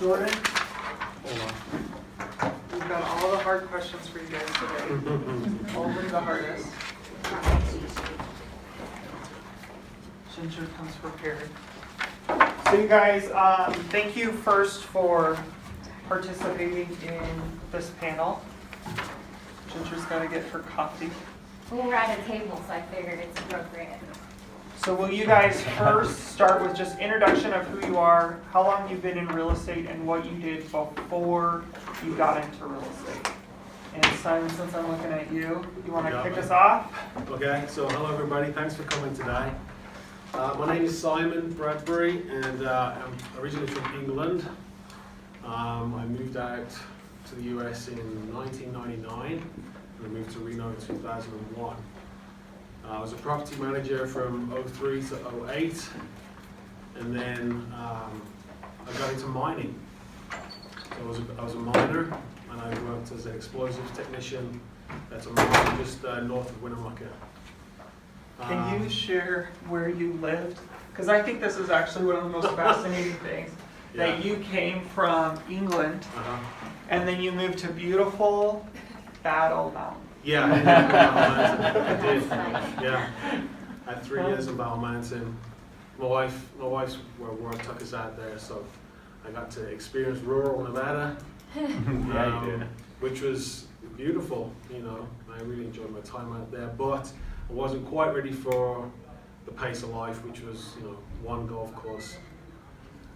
Jordan, Hold on. we've got all the hard questions for you guys today. Only the hardest. Ginger comes prepared. So you guys, thank you first for participating in this panel. Ginger's got to get her coffee. We were at a table, so I figured it's appropriate. So will you guys first start with just introduction of who you are, how long you've been in real estate, and what you did before you got into real estate? And Simon, since I'm looking at you, you want to kick us off? Okay, so hello everybody, thanks for coming today. My name is Simon Bradbury and I'm originally from England. I moved out to the US in 1999 and I moved to Reno in 2001. I was a property manager from 03 to 08 and then I got into mining. So I was a miner and I worked as an explosives technician at a mine just north of Winnemucca. Can you share where you lived? Because I think this is actually one of the most fascinating things. That you came from England and then you moved to beautiful Battle Mountain. Yeah, I did. Battle Mountain. I did. Yeah, I had 3 years in Battle Mountain. My wife's work took us out there, so I got to experience rural Nevada. Yeah, you did. Which was beautiful, you know. I really enjoyed my time out there, but I wasn't quite ready for the pace of life, which was, you know, one golf course.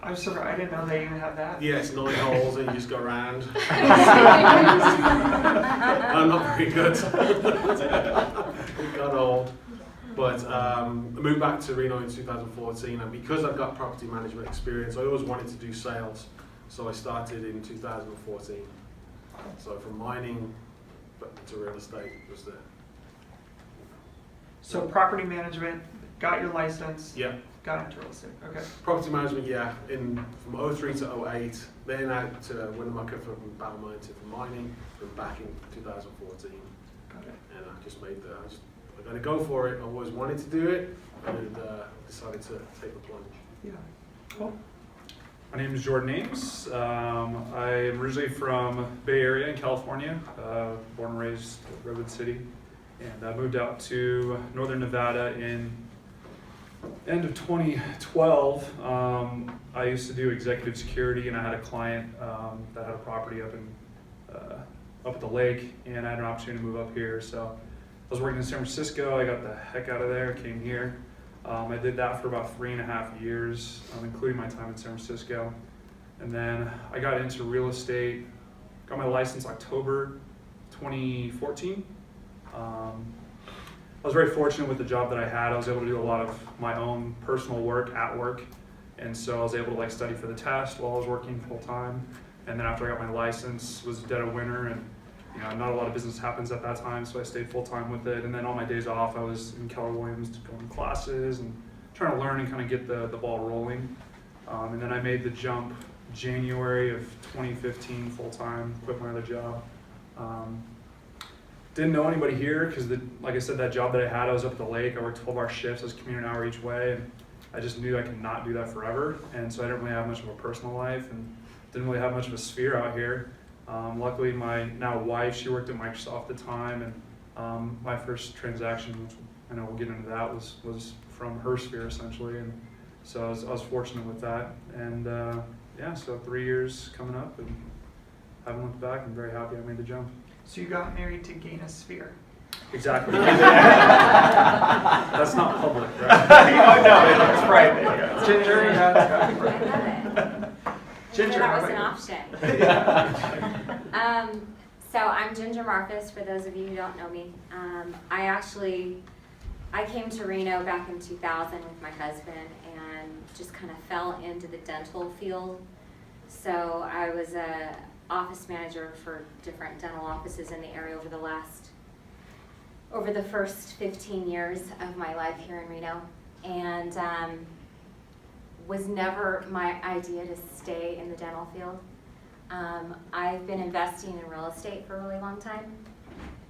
I'm surprised, I didn't know they even had that. Yeah, it's 9 holes and you just go around. I'm not very good. It got old. But I moved back to Reno in 2014, and because I've got property management experience, I always wanted to do sales. So I started in 2014. So from mining to real estate was there. So property management, got your license, Yeah. got into real estate. Okay. Property management, yeah, from 03 to 08, then out to Winnemucca from Battle Mountain for mining, then back in 2014. Got it. And I just I got to go for it. I always wanted to do it, and decided to take the plunge. Yeah. Cool. My name is Jordan Ames. I am originally from Bay Area in California, born and raised in Redwood City, and I moved out to Northern Nevada in end of 2012. I used to do executive security, and I had a client that had a property up at the lake, and I had an opportunity to move up here. So I was working in San Francisco. I got the heck out of there, came here. I did that for about 3.5 years, including my time in San Francisco. And then I got into real estate, got my license October 2014. I was very fortunate with the job that I had. I was able to do a lot of my own personal work at work. And so I was able to study for the test while I was working full time. And then after I got my license, it was dead of winter, and not a lot of business happens at that time, so I stayed full time with it. And then on my days off, I was in Keller Williams going to classes and trying to learn and kind of get the ball rolling. And then I made the jump January of 2015 full time, quit my other job. Didn't know anybody here because, like I said, that job that I had, I was up at the lake. I worked 12-hour shifts. I was commuting an hour each way, and I just knew I could not do that forever. And so I didn't really have much of a personal life and didn't really have much of a sphere out here. Luckily, my now wife, she worked at Microsoft at the time, and my first transaction, which I know we'll get into that, was from her sphere essentially, and so I was fortunate with that. And yeah, so 3 years coming up, and haven't looked back. I'm very happy I made the jump. So you got married to gain a sphere. Exactly. That's not public, right? Oh no, it's private. Yeah. Ginger, I love it. Ginger, that how was an about option. So I'm Ginger Marcus, for those of you who don't know me. I came to Reno back in 2000 with my husband and just kind of fell into the dental field. So I was a office manager for different dental offices in the area over the first 15 years of my life here in Reno. And was never my idea to stay in the dental field. I've been investing in real estate for a really long time,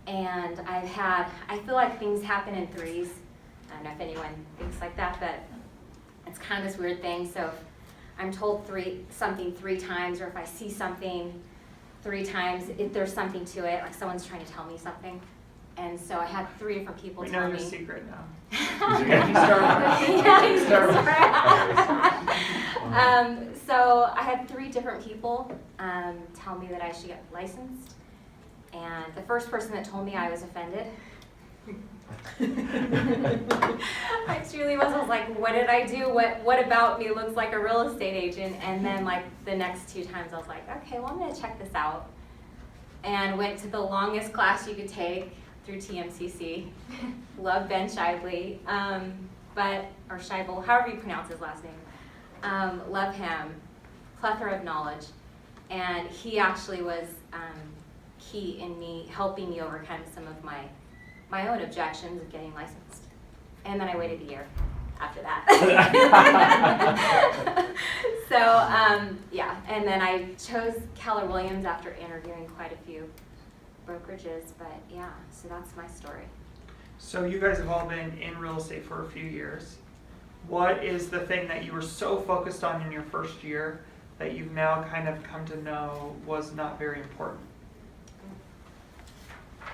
and I feel like things happen in threes. I don't know if anyone thinks like that, but it's kind of this weird thing. So I'm told something 3 times, or if I see something 3 times, if there's something to it, like someone's trying to tell me something. And so I had 3 different people We tell know me. your secret now. So I had 3 different people tell me that I should get licensed. And the first person that told me, I was offended. I truly was. I was like, what did I do? What about me looks like a real estate agent? And then like the next 2 times I was like, okay, well I'm gonna check this out. And went to the longest class you could take through TMCC. Love Ben Shively, or Scheibel, however you pronounce his last name. Love him, plethora of knowledge. And he actually was key in me helping me overcome some of my own objections of getting licensed. And then I waited a year after that. So, yeah, and then I chose Keller Williams after interviewing quite a few brokerages, but yeah, so that's my story. So you guys have all been in real estate for a few years. What is the thing that you were so focused on in your first year that you've now kind of come to know was not very important?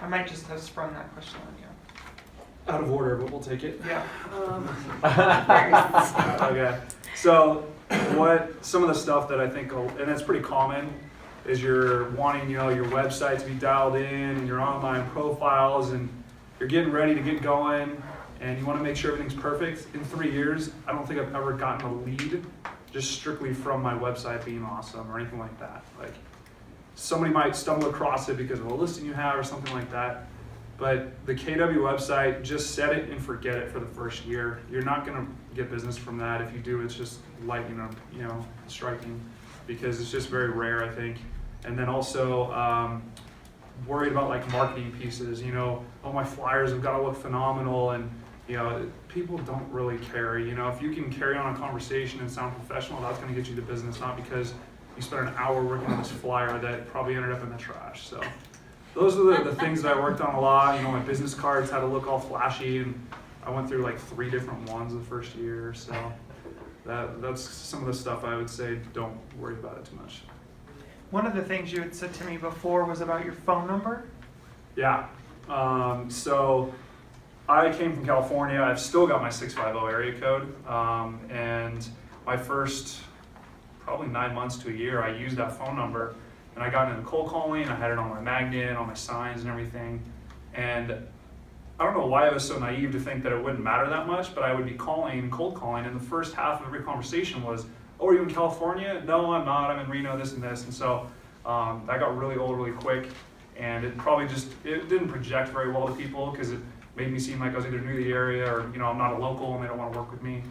I might just have sprung that question on you. Out of order, but we'll take it. Yeah. Okay. So, some of the stuff that I think, and it's pretty common, is you're wanting, your website to be dialed in and your online profiles, and you're getting ready to get going, and you want to make sure everything's perfect. In 3 years, I don't think I've ever gotten a lead just strictly from my website being awesome or anything like that. Like, somebody might stumble across it because of a listing you have or something like that. But the KW website, just set it and forget it for the first year. You're not going to get business from that. If you do, it's just lightning, striking, because it's just very rare, I think. And then also worried about like marketing pieces. Oh, my flyers have got to look phenomenal, and people don't really care. If you can carry on a conversation and sound professional, that's going to get you the business, not because you spent an hour working on this flyer that probably ended up in the trash. So those are the things that I worked on a lot. My business cards had to look all flashy, and I went through like 3 different ones the first year. So that's some of the stuff I would say, don't worry about it too much. One of the things you had said to me before was about your phone number. Yeah. So I came from California. I've still got my 650 area code. And my first probably 9 months to a year, I used that phone number, and I got into cold calling. I had it on my magnet, on my signs and everything. And I don't know why I was so naive to think that it wouldn't matter that much, but I would be cold calling, and the first half of every conversation was, oh, are you in California? No, I'm not. I'm in Reno, this and this. And so that got really old really quick, and it didn't project very well to people because it made me seem like I was either new to the area or, I'm not a local and they don't want to work with me.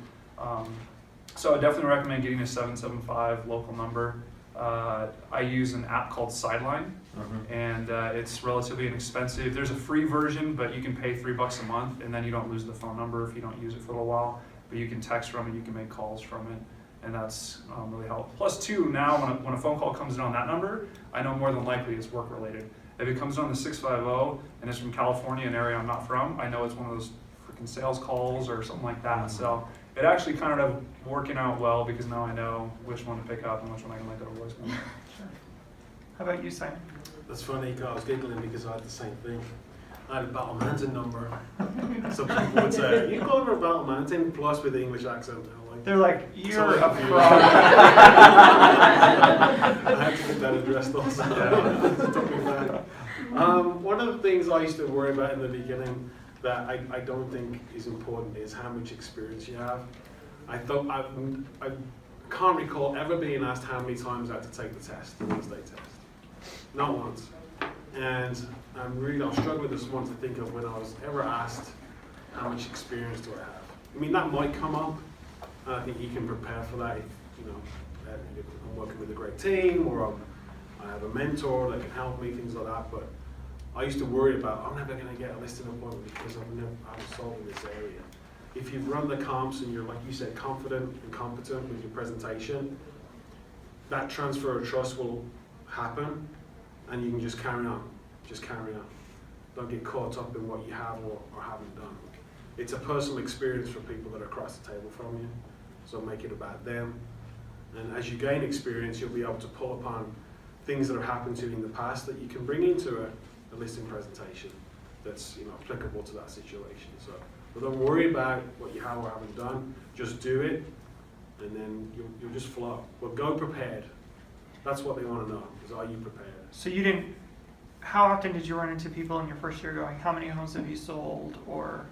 So I definitely recommend getting a 775 local number. I use an app called Sideline, and it's relatively inexpensive. There's a free version, but you can pay $3 a month, and then you don't lose the phone number if you don't use it for a little while. But you can text from it, you can make calls from it, and that's really helpful. Plus, too, now when a phone call comes in on that number, I know more than likely it's work related. If it comes in on the 650 and it's from California, an area I'm not from, I know it's one of those freaking sales calls or something like that. So it actually kind of working out well because now I know which one to pick up and which one I can let go to voicemail. Sure. How about you, Simon? That's funny, I was giggling because I had the same thing. I had a Battle Mountain number. So people would say, you call her Battle Mountain, plus with the English accent. They're like, you're Sorry. a fraud. I had to get that addressed also. It took me back. One of the things I used to worry about in the beginning that I don't think is important is how much experience you have. I can't recall ever being asked how many times I had to take the test, the real estate test. Not once. And I'm struggling this morning to think of when I was ever asked how much experience do I have. I mean, that might come up. I think you can prepare for that if I'm working with a great team or I have a mentor that can help me, things like that. But I used to worry about, I'm never going to get a listing appointment because I'm solving this area. If you've run the comps and you're, like you said, confident and competent with your presentation, that transfer of trust will happen and you can just carry on. Just carry on. Don't get caught up in what you have or haven't done. It's a personal experience for people that are across the table from you, so make it about them. And as you gain experience, you'll be able to pull upon things that have happened to you in the past that you can bring into a listing presentation that's applicable to that situation. So but don't worry about what you have or haven't done, just do it, and then you'll just flow. But go prepared. That's what they want to know, is are you prepared? So you didn't, how often did you run into people in your first year going, how many homes have you sold, or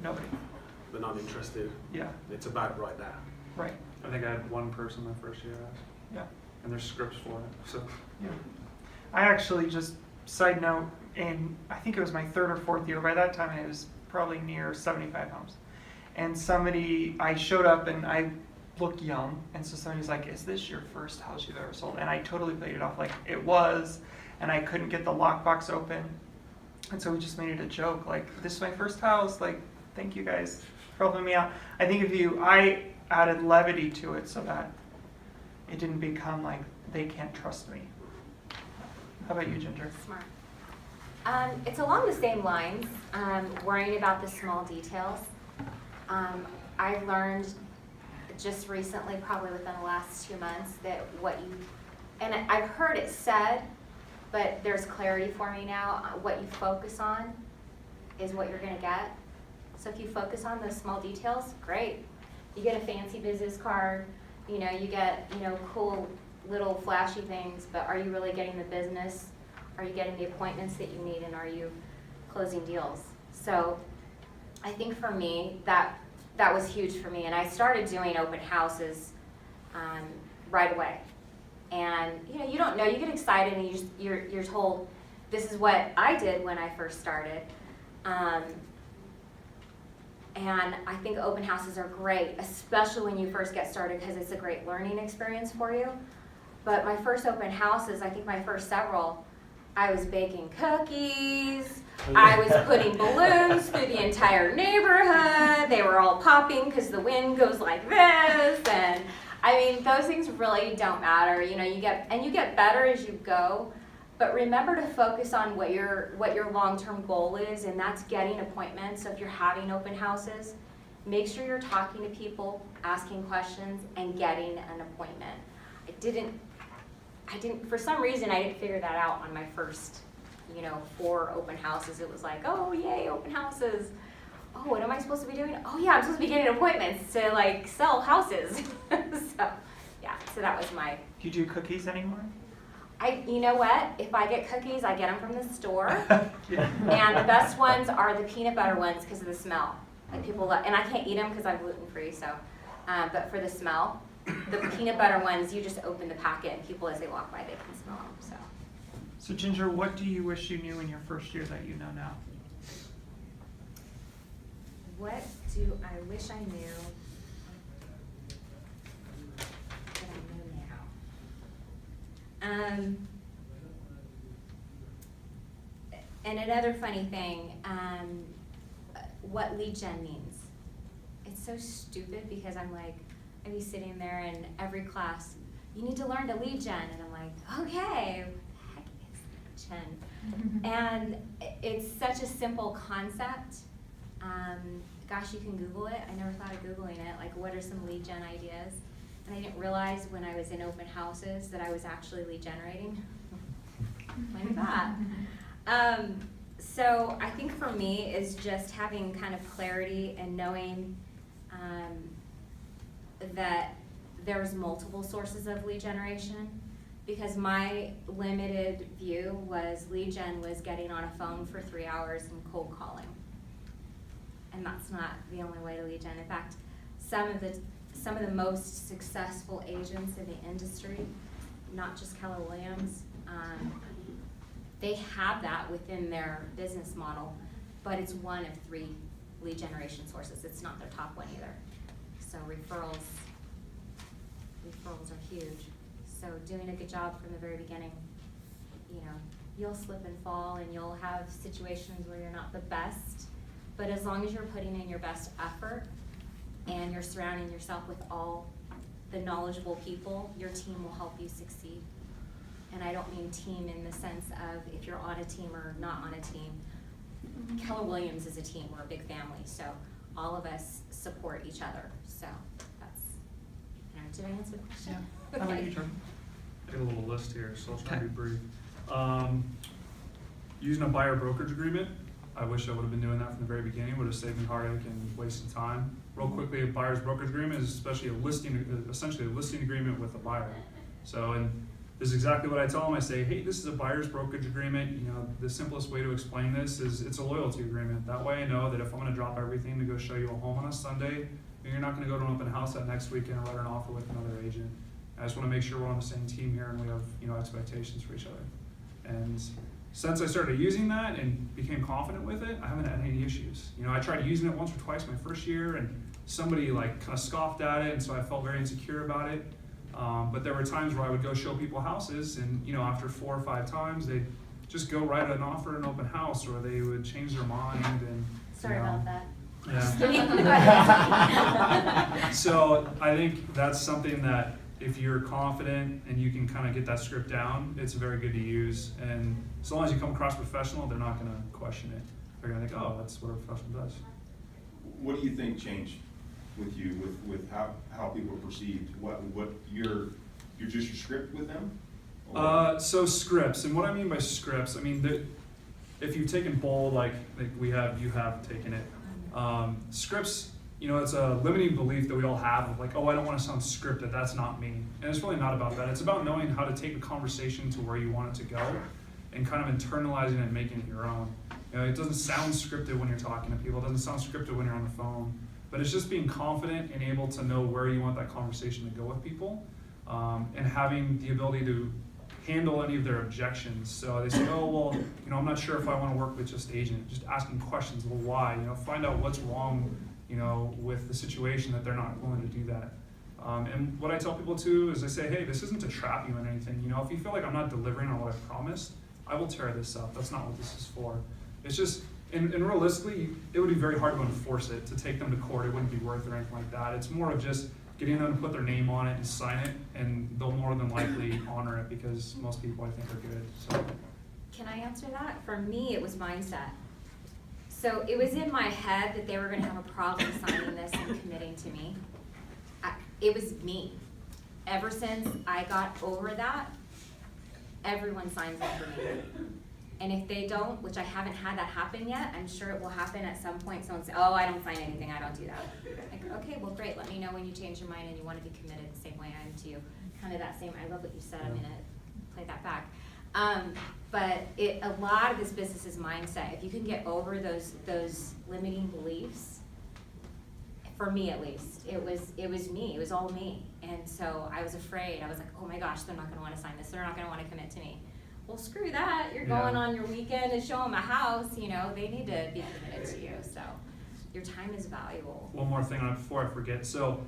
nobody? They're not interested. Yeah, It's about right now. right, I think I had one person my first year ask, yeah. and there's scripts for it. So Yeah. I actually, just side note, in I think it was my third or fourth year, by that time I was probably near 75 homes. And I showed up and I looked young, and so somebody's like, is this your first house you've ever sold? And I totally played it off like it was, and I couldn't get the lockbox open. And so we just made it a joke, like, this is my first house, like, thank you guys for helping me out. I think I added levity to it so that it didn't become like, they can't trust me. How about you, Ginger? Smart. It's along the same lines, worrying about the small details. I've learned just recently, probably within the last 2 months, that and I've heard it said, but there's clarity for me now, what you focus on is what you're gonna get. So if you focus on those small details, great. You get a fancy business card, you get, cool little flashy things, but are you really getting the business? Are you getting the appointments that you need, and are you closing deals? So I think for me, that was huge for me, and I started doing open houses right away. And you don't know, you get excited, and you're told, this is what I did when I first started. And I think open houses are great, especially when you first get started, because it's a great learning experience for you. But my first open houses, I think my first several, I was baking cookies, I was putting balloons through the entire neighborhood, they were all popping because the wind goes like this, and I mean, those things really don't matter, you get better as you go, but remember to focus on what your long-term goal is, and that's getting appointments. So if you're having open houses, make sure you're talking to people, asking questions, and getting an appointment. For some reason, I didn't figure that out on my first, 4 open houses. It was like, oh, yay, open houses. Oh, what am I supposed to be doing? Oh, yeah, I'm supposed to be getting appointments to, sell houses. So that was my... Do you do cookies anymore? You know what? If I get cookies, I get them from the store. Yeah. And the best ones are the peanut butter ones because of the smell. Like people love, and I can't eat them because I'm gluten-free, so, but for the smell, the peanut butter ones, you just open the packet and people as they walk by, they can smell them, so. So Ginger, what do you wish you knew in your first year that you know now? What do I wish I knew that I know now? And another funny thing, what lead gen means. It's so stupid because I'd be sitting there in every class, you need to learn to lead gen, and I'm like, okay, what the heck is lead gen? And it's such a simple concept. Gosh, you can Google it. I never thought of Googling it. Like, what are some lead gen ideas? And I didn't realize when I was in open houses that I was actually lead generating. Like that. So I think for me is just having kind of clarity and knowing that there's multiple sources of lead generation, because my limited view was lead gen was getting on a phone for 3 hours and cold calling. And that's not the only way to lead gen. In fact, some of the most successful agents in the industry, not just Keller Williams, they have that within their business model, but it's one of 3 lead generation sources. It's not their top one either. So referrals are huge. So doing a good job from the very beginning. You'll slip and fall, and you'll have situations where you're not the best, but as long as you're putting in your best effort and you're surrounding yourself with all the knowledgeable people, your team will help you succeed. And I don't mean team in the sense of if you're on a team or not on a team. Keller Williams is a team, we're a big family, so all of us support each other. So Did I answer the question? How about you, Jordan? I got a little list here, so I'll try to Okay. be brief. Using a buyer brokerage agreement, I wish I would have been doing that from the very beginning, would have saved me heartache and wasted time. Real quickly, a buyer's brokerage agreement is especially essentially a listing agreement with a buyer. So, and this is exactly what I tell them. I say, hey, this is a buyer's brokerage agreement. You know, the simplest way to explain this is it's a loyalty agreement. That way I know that if I'm gonna drop everything to go show you a home on a Sunday, you're not gonna go to an open house that next weekend and write an offer with another agent. I just wanna make sure we're on the same team here and we have, you know, expectations for each other. And since I started using that and became confident with it, I haven't had any issues. You know, I tried using it once or twice my first year and somebody like kind of scoffed at it, and so I felt very insecure about it. But there were times where I would go show people houses, and you know, after 4 or 5 times, they'd just go write an offer in an open house, or they would change their mind. And Sorry you know, about that. Yeah. So I think that's something that if you're confident and you can kind of get that script down, it's very good to use. And as long as you come across professional, they're not going to question it. They're going to think, oh, that's what a professional does. What do you think changed with you, with how people are perceived? What you're just your script with them? So scripts, and what I mean by scripts, I mean that if you've taken bold, like you have taken it. Scripts, you know, it's a limiting belief that we all have of like, oh, I don't want to sound scripted, that's not me. And it's really not about that. It's about knowing how to take a conversation to where you want it to go and kind of internalizing it and making it your own. You know, it doesn't sound scripted when you're talking to people, it doesn't sound scripted when you're on the phone, but it's just being confident and able to know where you want that conversation to go with people, and having the ability to handle any of their objections. So they say, oh, well, you know, I'm not sure if I want to work with just agent. Just asking questions, well, why? You know, find out what's wrong, you know, with the situation that they're not willing to do that. And what I tell people too is I say, hey, this isn't to trap you in anything. You know, if you feel like I'm not delivering on what I promised, I will tear this up. That's not what this is for. It's just, and realistically, it would be very hard to enforce it, to take them to court. It wouldn't be worth it or anything like that. It's more of just getting them to put their name on it and sign it, and they'll more than likely honor it because most people, I think, are good. So. Can I answer that? For me, it was mindset. So it was in my head that they were gonna have a problem signing this and committing to me. It was me. Ever since I got over that, everyone signs up for me. And if they don't, which I haven't had that happen yet, I'm sure it will happen at some point. Someone say, oh, I don't sign anything, I don't do that. Like, okay, well, great, let me know when you change your mind and you wanna be committed the same way I am to you. Kind of that same, I love what you said, I'm gonna play that back. But a lot of this business is mindset. If you can get over those limiting beliefs, for me at least, it was me, it was all me. And so I was afraid, I was like, oh my gosh, they're not gonna wanna sign this, they're not gonna wanna commit to me. Well, screw that, you're going on your weekend to show them a house, you know, they need to be committed to you, so your time is valuable. One more thing on it before I forget. So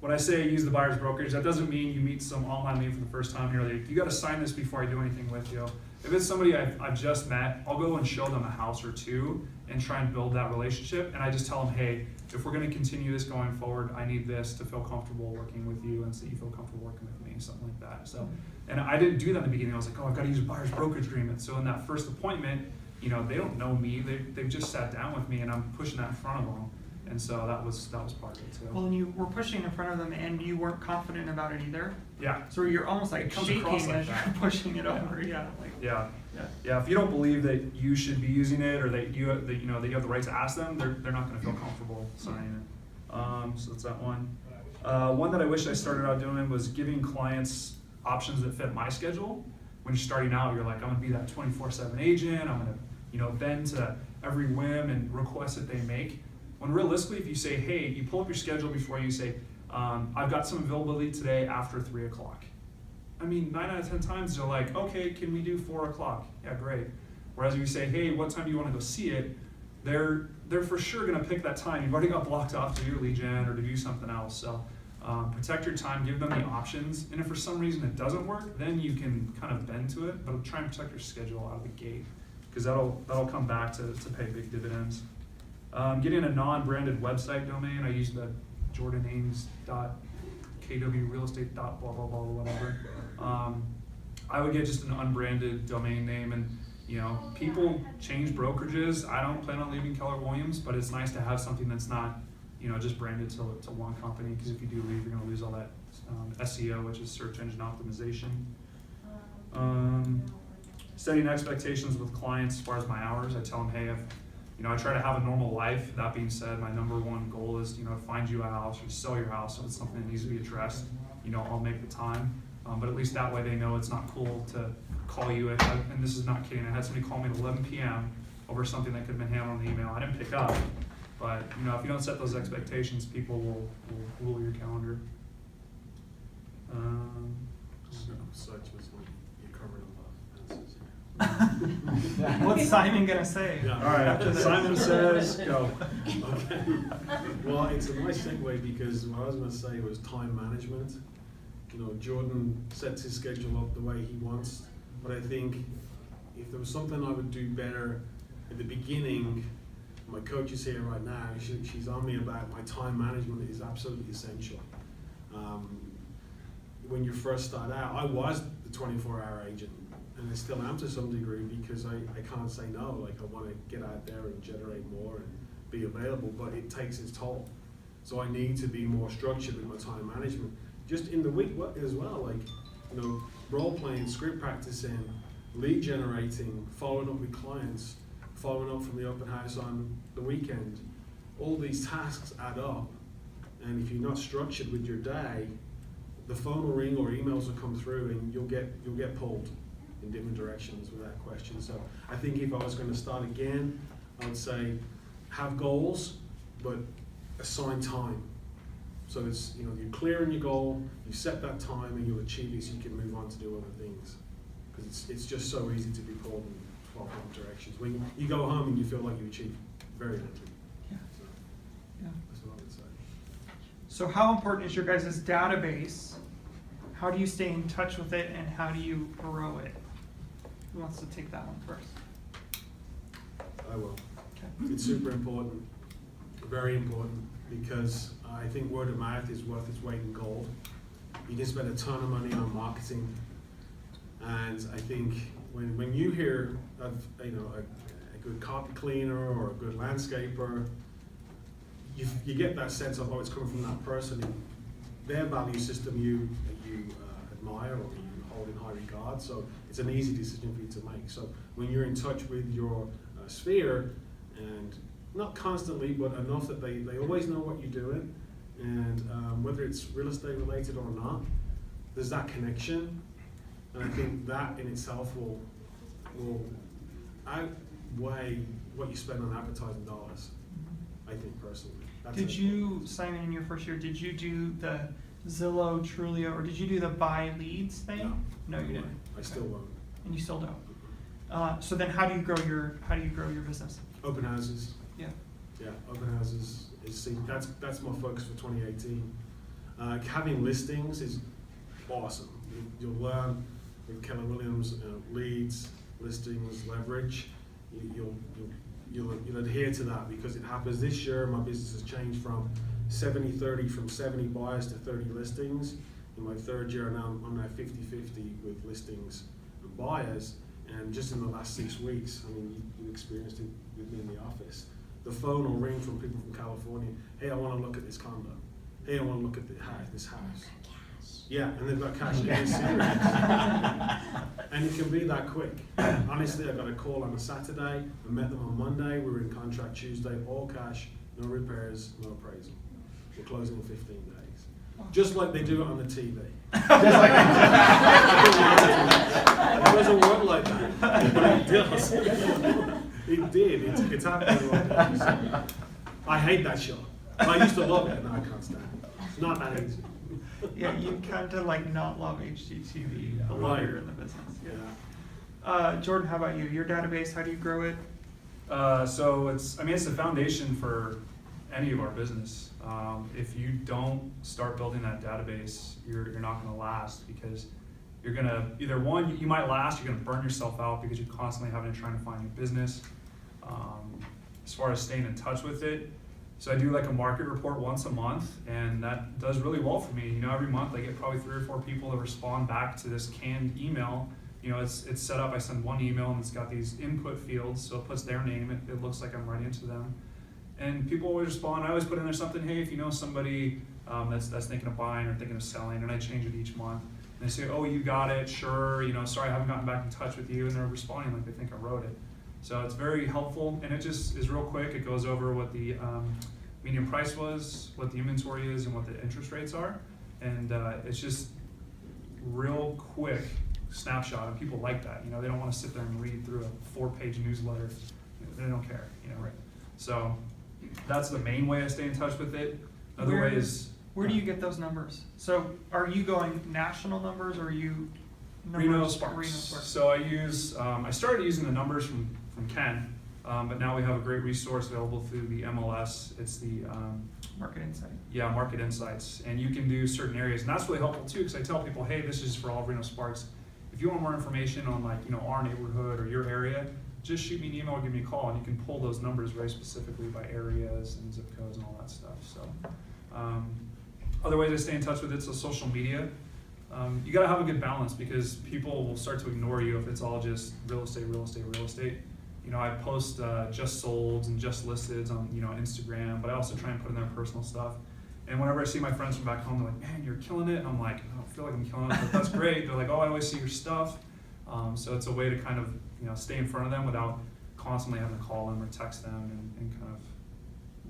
when I say use the buyer's brokerage, that doesn't mean you meet some online lead for the first time and you're like, you gotta sign this before I do anything with you. If it's somebody I've just met, I'll go and show them a house or two and try and build that relationship. And I just tell them, hey, if we're gonna continue this going forward, I need this to feel comfortable working with you and so you feel comfortable working with me, something like that. So, and I didn't do that in the beginning. I was like, oh, I've gotta use a buyer's brokerage agreement. So in that first appointment, you know, they don't know me. They've just sat down with me and I'm pushing that in front of them. And so that was part of it too. Well, and you were pushing in front of them and you weren't confident about it either. Yeah. So you're almost like It comes shaking across like as that. you're pushing it over, yeah. Like, Yeah. yeah. Yeah, if you don't believe that you should be using it or that you have the right to ask them, they're not going to feel comfortable signing it. So that's that one. One that I wish I started out doing was giving clients options that fit my schedule. When you're starting out, you're like, I'm going to be that 24/7 agent. I'm going to bend to every whim and request that they make. When realistically, if you say, hey, you pull up your schedule before you say, I've got some availability today after 3 o'clock. I mean, 9 out of 10 times they're like, okay, can we do 4 o'clock? Yeah, great. Whereas if you say, hey, what time do you want to go see it? They're for sure going to pick that time. You've already got blocked off to do your lead gen or to do something else. So protect your time, give them the options. And if for some reason it doesn't work, then you can kind of bend to it, but try and protect your schedule out of the gate because that'll come back to pay big dividends. Getting a non-branded website domain, I use the jordanames.kwrealestate. Blah blah blah whatever. I would get just an unbranded domain name, and people change brokerages. I don't plan on leaving Keller Williams, but it's nice to have something that's not just brand it to one company, because if you do leave, you're gonna lose all that SEO, which is search engine optimization. Setting expectations with clients as far as my hours. I tell them, hey, I try to have a normal life. That being said, my number one goal is, to find you a house or to sell your house. If it's something that needs to be addressed, I'll make the time. But at least that way they know it's not cool to call you. And this is not kidding. I had somebody call me at 11 p.m. over something that could have been handled on the email. I didn't pick up. But, if you don't set those expectations, people will rule your calendar. Such was like, you covered a lot of answers. What's Simon gonna say? Yeah. All right, Simon says, go. Okay. Well, it's a nice segue because what I was going to say was time management. Jordan sets his schedule up the way he wants, but I think if there was something I would do better at the beginning, my coach is here right now, she's on me about my time management is absolutely essential. When you first start out, I was the 24-hour agent, and I still am to some degree because I can't say no. Like, I want to get out there and generate more and be available, but it takes its toll. So I need to be more structured with my time management. Just in the week as well, role playing, script practicing, lead generating, following up with clients, following up from the open house on the weekend. All these tasks add up, and if you're not structured with your day, the phone will ring or emails will come through, and you'll get pulled in different directions without question. So I think if I was going to start again, I would say have goals, but assign time. So it's, you're clear on your goal, you set that time, and you'll achieve it so you can move on to do other things. Because it's just so easy to be pulled in 12 different directions. When you go home and you feel like you achieved very little. Yeah. So Yeah. that's what I would say. So how important is your guys' database? How do you stay in touch with it, and how do you grow it? Who wants to take that one first? I will. Okay. It's super important, very important, because I think word of mouth is worth its weight in gold. You can spend a ton of money on marketing, and I think when you hear of a good carpet cleaner or a good landscaper, you get that sense of, it's coming from that person. Their value system you admire or you hold in high regard, so it's an easy decision for you to make. So when you're in touch with your sphere, and not constantly, but enough that they always know what you're doing, and whether it's real estate related or not, there's that connection, and I think that in itself will outweigh what you spend on advertising dollars, I think personally. Did you, Simon, in your first year, did you do the Zillow, Trulia, or did you do the buy leads thing? No, you didn't. I still won't. And you still don't. So then, how do you grow your business? Open houses. Yeah. Yeah, open houses that's my focus for 2018. Having listings is awesome. You'll learn with Keller Williams, leads, listings, leverage. You'll adhere to that because it happens. This year, my business has changed from 70-30, from 70 buyers to 30 listings. In my third year, I'm now 50-50 with listings and buyers. And just in the last 6 weeks, you experienced it with me in the office. The phone will ring from people from California. Hey, I want to look at this condo. Hey, I want to look at this house. Yeah, and they've got cash. They're serious. And it can be that quick. Honestly, I got a call on a Saturday. I met them on Monday. We were in contract Tuesday. All cash, no repairs, no appraisal. We're closing in 15 days. Just like they do it on the TV. It doesn't work like that, but it does. It did. It's happening right now. So, I hate that show. I used to love it, now I can't stand it. It's not that easy. Yeah, you kind of not love HGTV a lot Right. in the business. Yeah. Jordan, how about you? Your database, how do you grow it? So it's the foundation for any of our business. If you don't start building that database, you're not going to last, because you're going to either one, you might last, you're going to burn yourself out because you're constantly having to try and find new business. As far as staying in touch with it, so I do like a market report once a month, and that does really well for me. Every month I get probably 3 or 4 people that respond back to this canned email. It's set up, I send one email and it's got these input fields, so it puts their name, it looks like I'm writing to them. And people always respond. I always put in there something, hey, if you know somebody that's thinking of buying or thinking of selling, and I change it each month. And they say, oh, you got it, sure, sorry, I haven't gotten back in touch with you, and they're responding like they think I wrote it. So it's very helpful, and it just is real quick. It goes over what the median price was, what the inventory is, and what the interest rates are. And it's just real quick snapshot, and people like that. They don't want to sit there and read through a 4-page newsletter. They don't care, Right. So that's the main way I stay in touch with it. Another way is Where do you get those numbers? So are you going national numbers, or are you Reno numbers? Sparks. Reno Sparks. So I use, I started using the numbers from Ken, but now we have a great resource available through the MLS. It's the Market Insight. Market Insights, and you can do certain areas, and that's really helpful too, because I tell people, hey, this is for all of Reno Sparks. If you want more information on our neighborhood or your area, just shoot me an email or give me a call, and you can pull those numbers very specifically by areas and zip codes and all that stuff. So, other ways I stay in touch with it, so social media. You gotta have a good balance, because people will start to ignore you if it's all just real estate, real estate, real estate. I post just solds and just listeds on Instagram, but I also try and put in their personal stuff. And whenever I see my friends from back home, they're like, man, you're killing it. And I'm like, I don't feel like I'm killing it, but that's great. They're like, oh, I always see your stuff. So it's a way to kind of stay in front of them without constantly having to call them or text them and kind of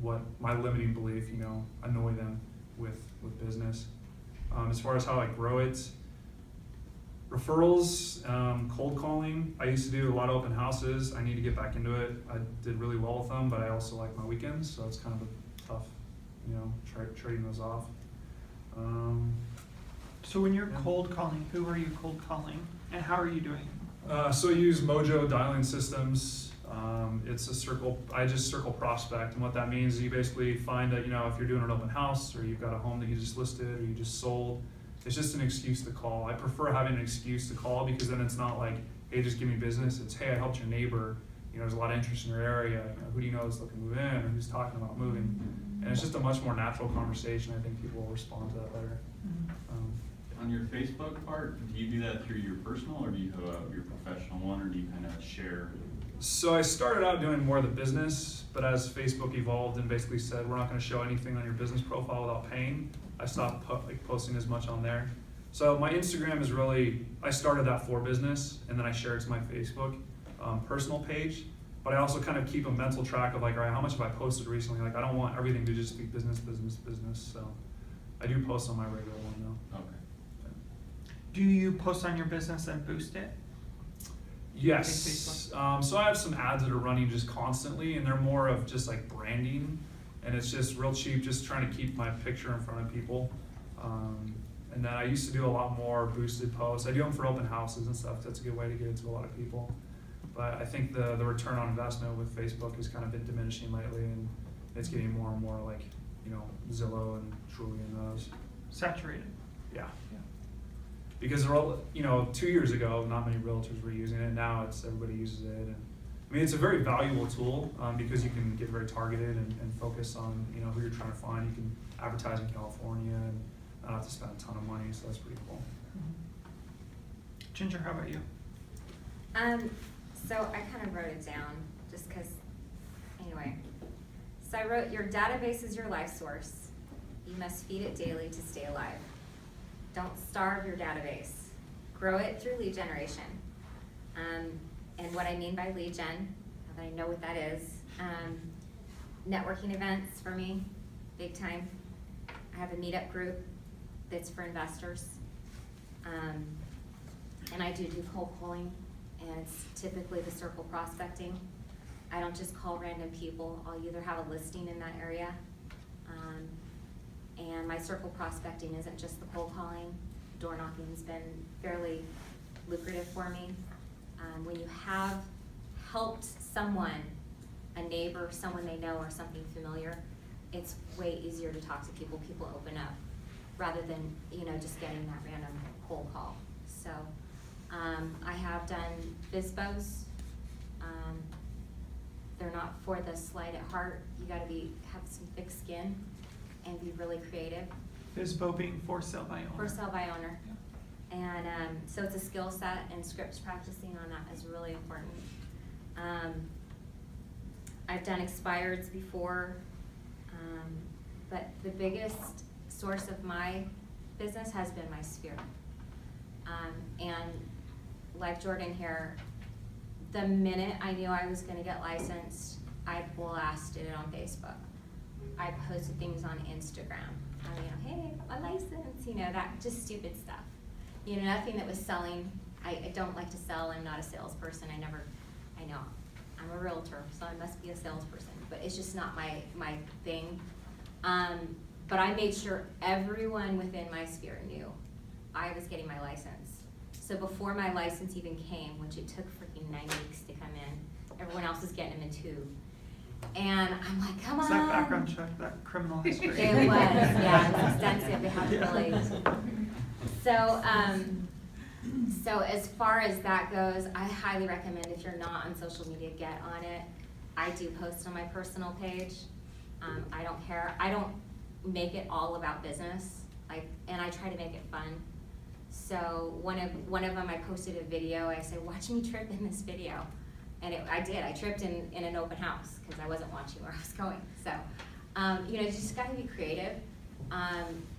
what my limiting belief, annoy them with business. As far as how I grow it, referrals, cold calling. I used to do a lot of open houses. I need to get back into it. I did really well with them, but I also like my weekends, so it's kind of a tough, trading those off. So when you're Yeah. cold calling, who are you cold calling, and how are you doing it? So I use Mojo dialing systems. It's I just circle prospect, and what that means is you basically find that, if you're doing an open house, or you've got a home that you just listed, or you just sold, it's just an excuse to call. I prefer having an excuse to call, because then it's not like, hey, just give me business. It's, hey, I helped your neighbor. There's a lot of interest in your area. Who do you know is looking to move in, or who's talking about moving? And it's just a much more natural conversation. I think people will respond to that better. On your Facebook part, do you do that through your personal, or do you have your professional one, or do you kind of share? So I started out doing more of the business, but as Facebook evolved and basically said, we're not going to show anything on your business profile without paying, I stopped posting as much on there. So my Instagram is really, I started that for business, and then I share it to my Facebook personal page. But I also kind of keep a mental track of all right, how much have I posted recently? I don't want everything to just be business, business, business. So I do post on my regular one though. Okay. Do you post on your business and boost it? Yes. So I have some ads that are running just constantly, and they're more of just branding, and it's just real cheap, just trying to keep my picture in front of people. And then I used to do a lot more boosted posts. I do them for open houses and stuff. That's a good way to get it to a lot of people. But I think the return on investment with Facebook has kind of been diminishing lately, and it's getting more and more like Zillow and Trulia and those. Saturated. Yeah. Because they're all, 2 years ago, not many realtors were using it. Now everybody uses it, and I mean it's a very valuable tool because you can get very targeted and focus on who you're trying to find. You can advertise in California and not have to spend a ton of money, so that's pretty cool. Ginger, how about you? So I kind of wrote it down just because, anyway. So I wrote, your database is your life source. You must feed it daily to stay alive. Don't starve your database. Grow it through lead generation. And what I mean by lead gen, now that I know what that is, networking events for me, big time. I have a meetup group that's for investors. And I do cold calling, and it's typically the circle prospecting. I don't just call random people. I'll either have a listing in that area, and my circle prospecting isn't just the cold calling. Door knocking's been fairly lucrative for me. When you have helped someone, a neighbor, someone they know, or something familiar, it's way easier to talk to people. People open up rather than just getting that random cold call. So I have done FSBOs. They're not for the slight at heart. You got to have some thick skin and be really creative. FSBO being for sale by owner. For sale by owner. And so it's a skill set, and scripts practicing on that is really important. I've done expireds before, but the biggest source of my business has been my sphere. And like Jordan here, the minute I knew I was gonna get licensed, I blasted it on Facebook. I posted things on Instagram. Hey, my license, that just stupid stuff. Nothing that was selling. I don't like to sell. I'm not a salesperson. I know I'm a realtor, so I must be a salesperson, but it's just not my thing. But I made sure everyone within my sphere knew I was getting my license. So before my license even came, which it took freaking 9 weeks to come in, everyone else was getting them in 2. And I'm like, come on. Is that background check, that criminal history? It was, yeah, it was extensive. It had to really. So as far as that goes, I highly recommend if you're not on social media, get on it. I do post on my personal page. I don't care. I don't make it all about business, and I try to make it fun. So one of them, I posted a video. I said, watch me trip in this video. And I did. I tripped in an open house because I wasn't watching where I was going. So, you just got to be creative.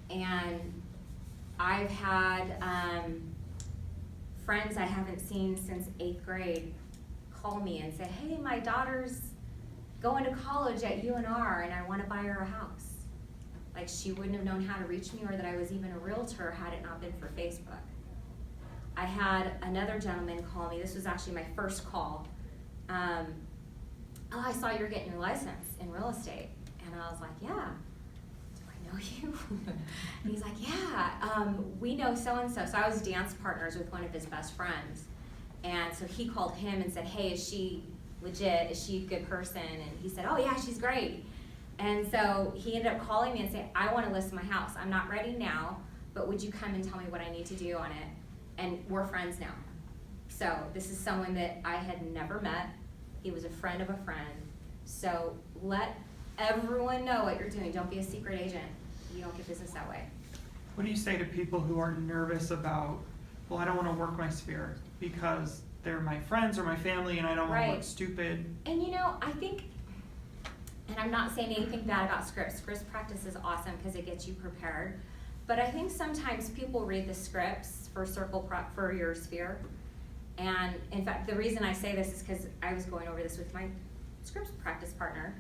And I've had friends I haven't seen since 8th grade call me and say, hey, my daughter's going to college at UNR and I want to buy her a house. Like, she wouldn't have known how to reach me or that I was even a realtor had it not been for Facebook. I had another gentleman call me. This was actually my first call. Oh, I saw you're getting your license in real estate. And I was like, yeah. Do I know you? And he's like, yeah, we know so-and-so. So I was dance partners with one of his best friends. And so he called him and said, hey, is she legit? Is she a good person? And he said, oh yeah, she's great. And so he ended up calling me and saying, I want to list my house. I'm not ready now, but would you come and tell me what I need to do on it? And we're friends now. So this is someone that I had never met. He was a friend of a friend. So let everyone know what you're doing. Don't be a secret agent. You don't get business that way. What do you say to people who are nervous about, well, I don't want to work my sphere because they're my friends or my family and I don't want to look stupid? And I think, and I'm not saying anything bad about scripts. Scripts practice is awesome because it gets you prepared. But I think sometimes people read the scripts for for your sphere. And in fact, the reason I say this is because I was going over this with my scripts practice partner.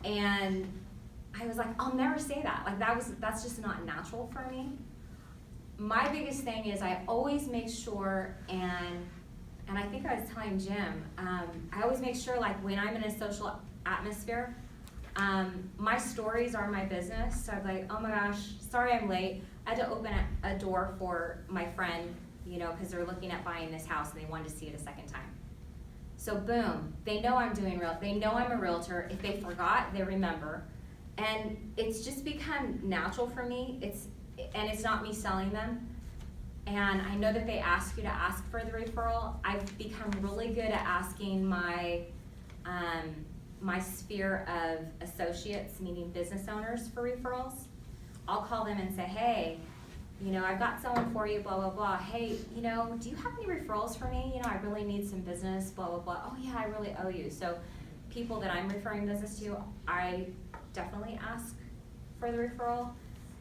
And I was like, I'll never say that. Like that's just not natural for me. My biggest thing is I always make sure, and I think I was telling Jim, I always make sure like when I'm in a social atmosphere, my stories are my business. So I'm like, oh my gosh, sorry I'm late. I had to open a door for my friend, because they're looking at buying this house and they wanted to see it a second time. So boom, they know I'm doing they know I'm a realtor. If they forgot, they remember. And it's just become natural for me. It's not me selling them. And I know that they ask you to ask for the referral. I've become really good at asking my sphere of associates, meaning business owners, for referrals. I'll call them and say, hey, I've got someone for you, blah, blah, blah. Hey, do you have any referrals for me? I really need some business, blah, blah, blah. Oh yeah, I really owe you. So people that I'm referring business to, I definitely ask for the referral.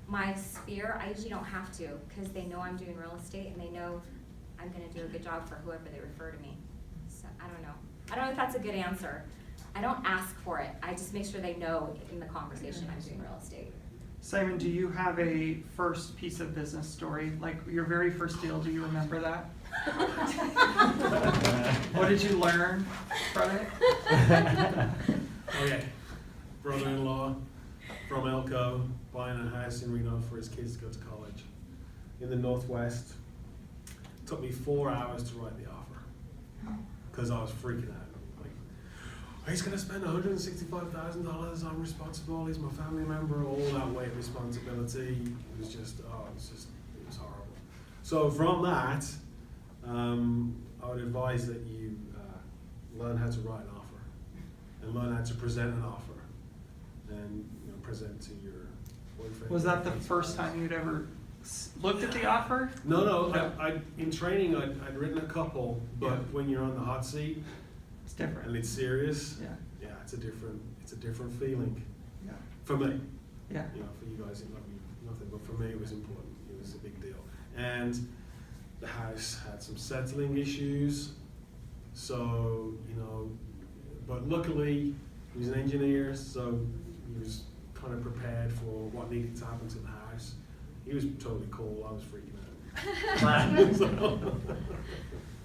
My sphere, I usually don't have to because they know I'm doing real estate and they know I'm going to do a good job for whoever they refer to me. So I don't know. I don't know if that's a good answer. I don't ask for it. I just make sure they know in the conversation I'm doing real estate. Simon, do you have a first piece of business story? Like your very first deal, do you remember that? What did you learn from it? Okay. Brother-in-law from Elko buying a house in Reno for his kids to go to college in the Northwest. Took me 4 hours to write the offer because I was freaking out. He's going to spend $165,000. I'm responsible. He's my family member. All that weight of responsibility. It was horrible. So from that, I would advise that you learn how to write an offer and learn how to present an offer and present to your boyfriend. Was that the first time you'd ever looked at the offer? No. In training, I'd written a couple, but when you're on the hot seat, It's different. and it's serious, Yeah. yeah, it's a different feeling Yeah. for me. Yeah. You know, for you guys, it might be nothing, but for me, it was important. It was a big deal. And the house had some settling issues, so, you know, but luckily, he was an engineer, so he was kind of prepared for what needed to happen to the house. He was totally cool, I was freaking out.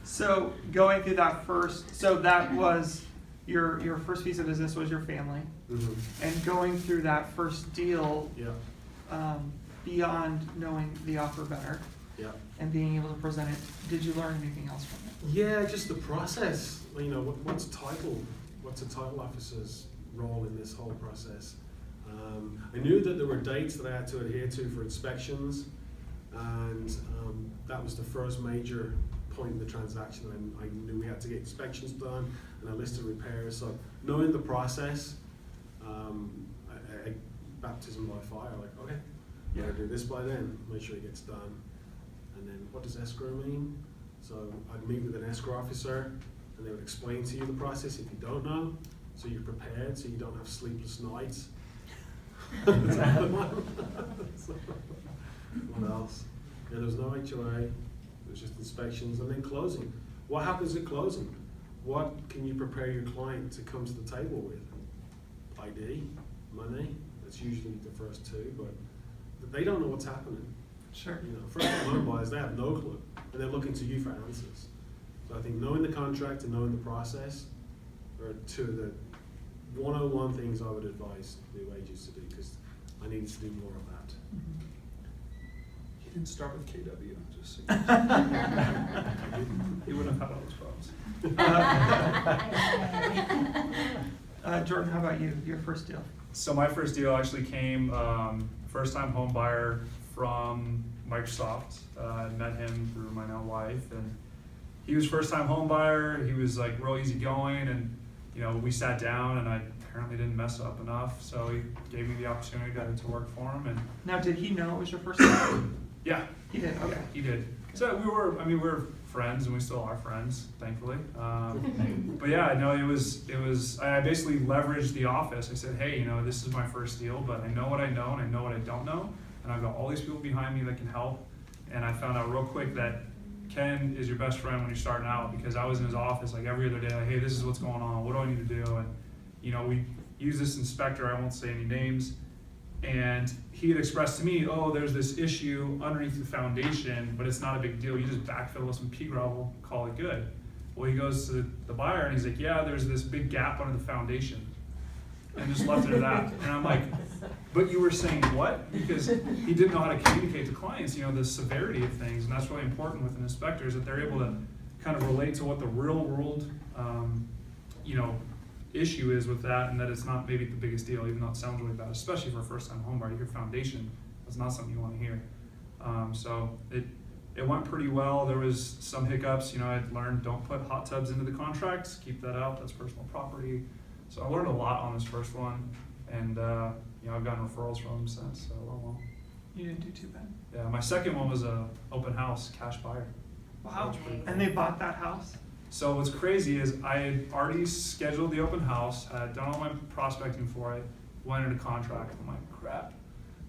So going through that first, so that was your first piece of business was your family, Mhm. and going through that first deal, Yeah, beyond knowing the offer better yeah. and being able to present it, did you learn anything else from it? Yeah, just the process. You know, what's a title officer's role in this whole process? I knew that there were dates that I had to adhere to for inspections, and that was the first major point in the transaction. I knew we had to get inspections done and a list of repairs. So knowing the process, I baptism by fire. Like, okay, you gotta do this by then. Make sure it gets done. And then, what does escrow mean? So I'd meet with an escrow officer, and they would explain to you the process if you don't know, so you're prepared, so you don't have sleepless nights. So, what else? Yeah, there was no HOA, it was just inspections, and then closing. What happens at closing? What can you prepare your client to come to the table with? ID, money, that's usually the first two, but they don't know what's happening. Sure. You know, first-time home buyers, they have no clue, and they're looking to you for answers. So I think knowing the contract and knowing the process are two of the 101 things I would advise new agents to do, because I needed to do more of that. He didn't start with KW, just so you know. He wouldn't have had all those problems. Jordan, how about you? Your first deal? So my first deal actually came, first-time home buyer from Microsoft. I met him through my now wife, and he was first-time home buyer. He was like real easygoing, and you know, we sat down, and I apparently didn't mess up enough, so he gave me the opportunity to work for him. And Now, did he know it was your first time? yeah, He did, okay. yeah, he did. So we were friends, and we still are friends, thankfully. But yeah, no, it was. I basically leveraged the office. I said, hey, you know, this is my first deal, but I know what I know, and I know what I don't know, and I've got all these people behind me that can help. And I found out real quick that Ken is your best friend when you're starting out, because I was in his office like every other day, like, hey, this is what's going on. What do I need to do? And you know, we use this inspector. I won't say any names. And he had expressed to me, oh, there's this issue underneath the foundation, but it's not a big deal. You just backfill with some pea gravel, call it good. Well, he goes to the buyer and he's like, yeah, there's this big gap under the foundation. And just left it at that. And I'm like, but you were saying what? Because he didn't know how to communicate to clients, you know, the severity of things. And that's really important with an inspector, is that they're able to kind of relate to what the real world, you know, issue is with that, and that it's not maybe the biggest deal, even though it sounds really bad, especially for a first-time home buyer. Your foundation, that's not something you want to hear. So it went pretty well. There was some hiccups. You know, I'd learned don't put hot tubs into the contracts, keep that out, that's personal property. So I learned a lot on this first one, and you know, I've gotten referrals from them since, so well. You didn't do too bad. Yeah, my second one was a open house, cash buyer. Wow. That's pretty cool. And they bought that house? So what's crazy is I had already scheduled the open house, I had done all my prospecting for it, went into contract. I'm like, crap.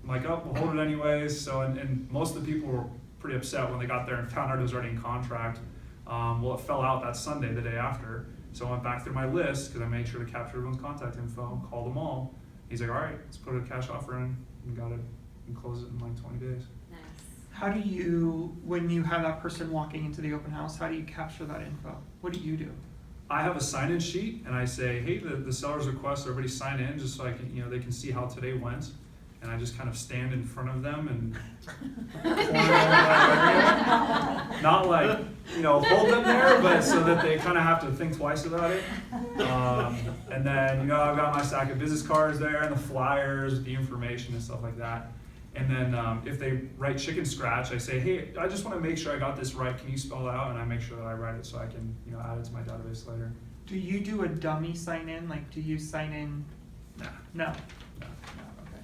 I'm like, oh, we'll hold it anyways. So, and most of the people were pretty upset when they got there and found out it was already in contract. Well, it fell out that Sunday, the day after. So I went back through my list, because I made sure to capture everyone's contact info, called them all. He's like, all right, let's put a cash offer in, and got it, and close it in like 20 days. Nice. How do you, when you have that person walking into the open house, how do you capture that info? What do you do? I have a sign-in sheet, and I say, hey, the seller's request, everybody sign in, just so I can, you know, they can see how today went. And I just kind of stand in front of them and not like, you know, hold them there, but so that they kind of have to think twice about it. And then, you know, I've got my stack of business cards there and the flyers, the information and stuff like that. And then if they write chicken scratch, I say, hey, I just want to make sure I got this right. Can you spell it out? And I make sure that I write it so I can, you know, add it to my database later. Do you do a dummy sign in? Like, do you sign in? Nah, No. no, Okay.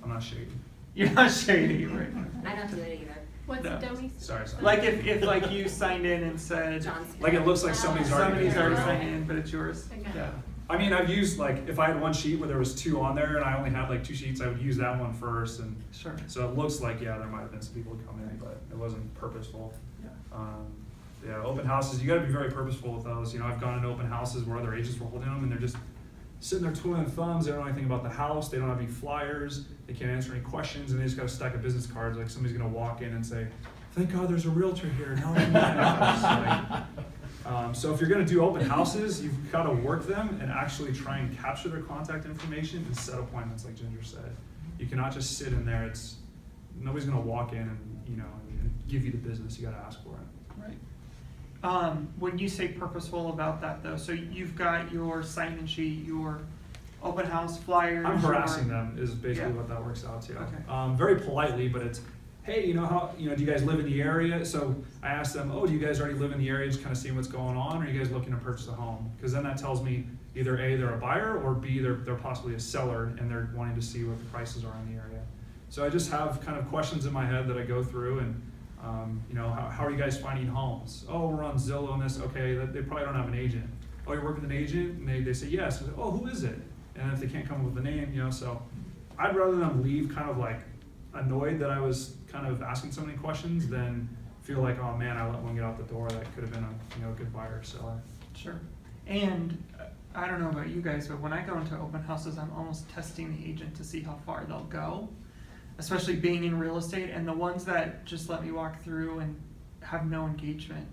I'm not shady. You're not shady, right? I don't do it either. What's No. a dummy? Sorry. Like if like you signed in and said John's. Like it looks like somebody's already somebody's paid already for it. signed in, but it's yours. Okay. Yeah. I mean, I've used, like, if I had one sheet where there was 2 on there and I only had like 2 sheets, I would use that one first, and Sure. so it looks like, yeah, there might have been some people who come in, but it wasn't purposeful. Yeah. Yeah, open houses, you gotta be very purposeful with those. You know, I've gone in open houses where other agents were holding them and they're just sitting there twiddling thumbs, they don't know anything about the house, they don't have any flyers, they can't answer any questions, and they just got a stack of business cards, like somebody's gonna walk in and say, thank God there's a realtor here, now I know. So if you're gonna do open houses, you've gotta work them and actually try and capture their contact information and set appointments, like Ginger said. You cannot just sit in there, nobody's gonna walk in and, you know, and give you the business, you gotta ask for it. Right. When you say purposeful about that though, so you've got your sign-in sheet, your open house flyers. I'm harassing your- them is basically Yeah. what that works out to. Okay. Very politely, but it's, hey, you know, do you guys live in the area? So I asked them, oh, do you guys already live in the area, just kind of seeing what's going on, or are you guys looking to purchase a home? Because then that tells me either A, they're a buyer, or B, they're possibly a seller and they're wanting to see what the prices are in the area. So I just have kind of questions in my head that I go through, and you know, how are you guys finding homes? Oh, we're on Zillow and this. Okay, they probably don't have an agent. Oh, you're working with an agent? And they say yes. I say, oh, who is it? And if they can't come up with a name, you know, so I'd rather them leave kind of like annoyed that I was kind of asking so many questions than feel like, oh man, I let one get out the door that could have been a good buyer or seller. Sure. And I don't know about you guys, but when I go into open houses, I'm almost testing the agent to see how far they'll go, especially being in real estate, and the ones that just let me walk through and have no engagement.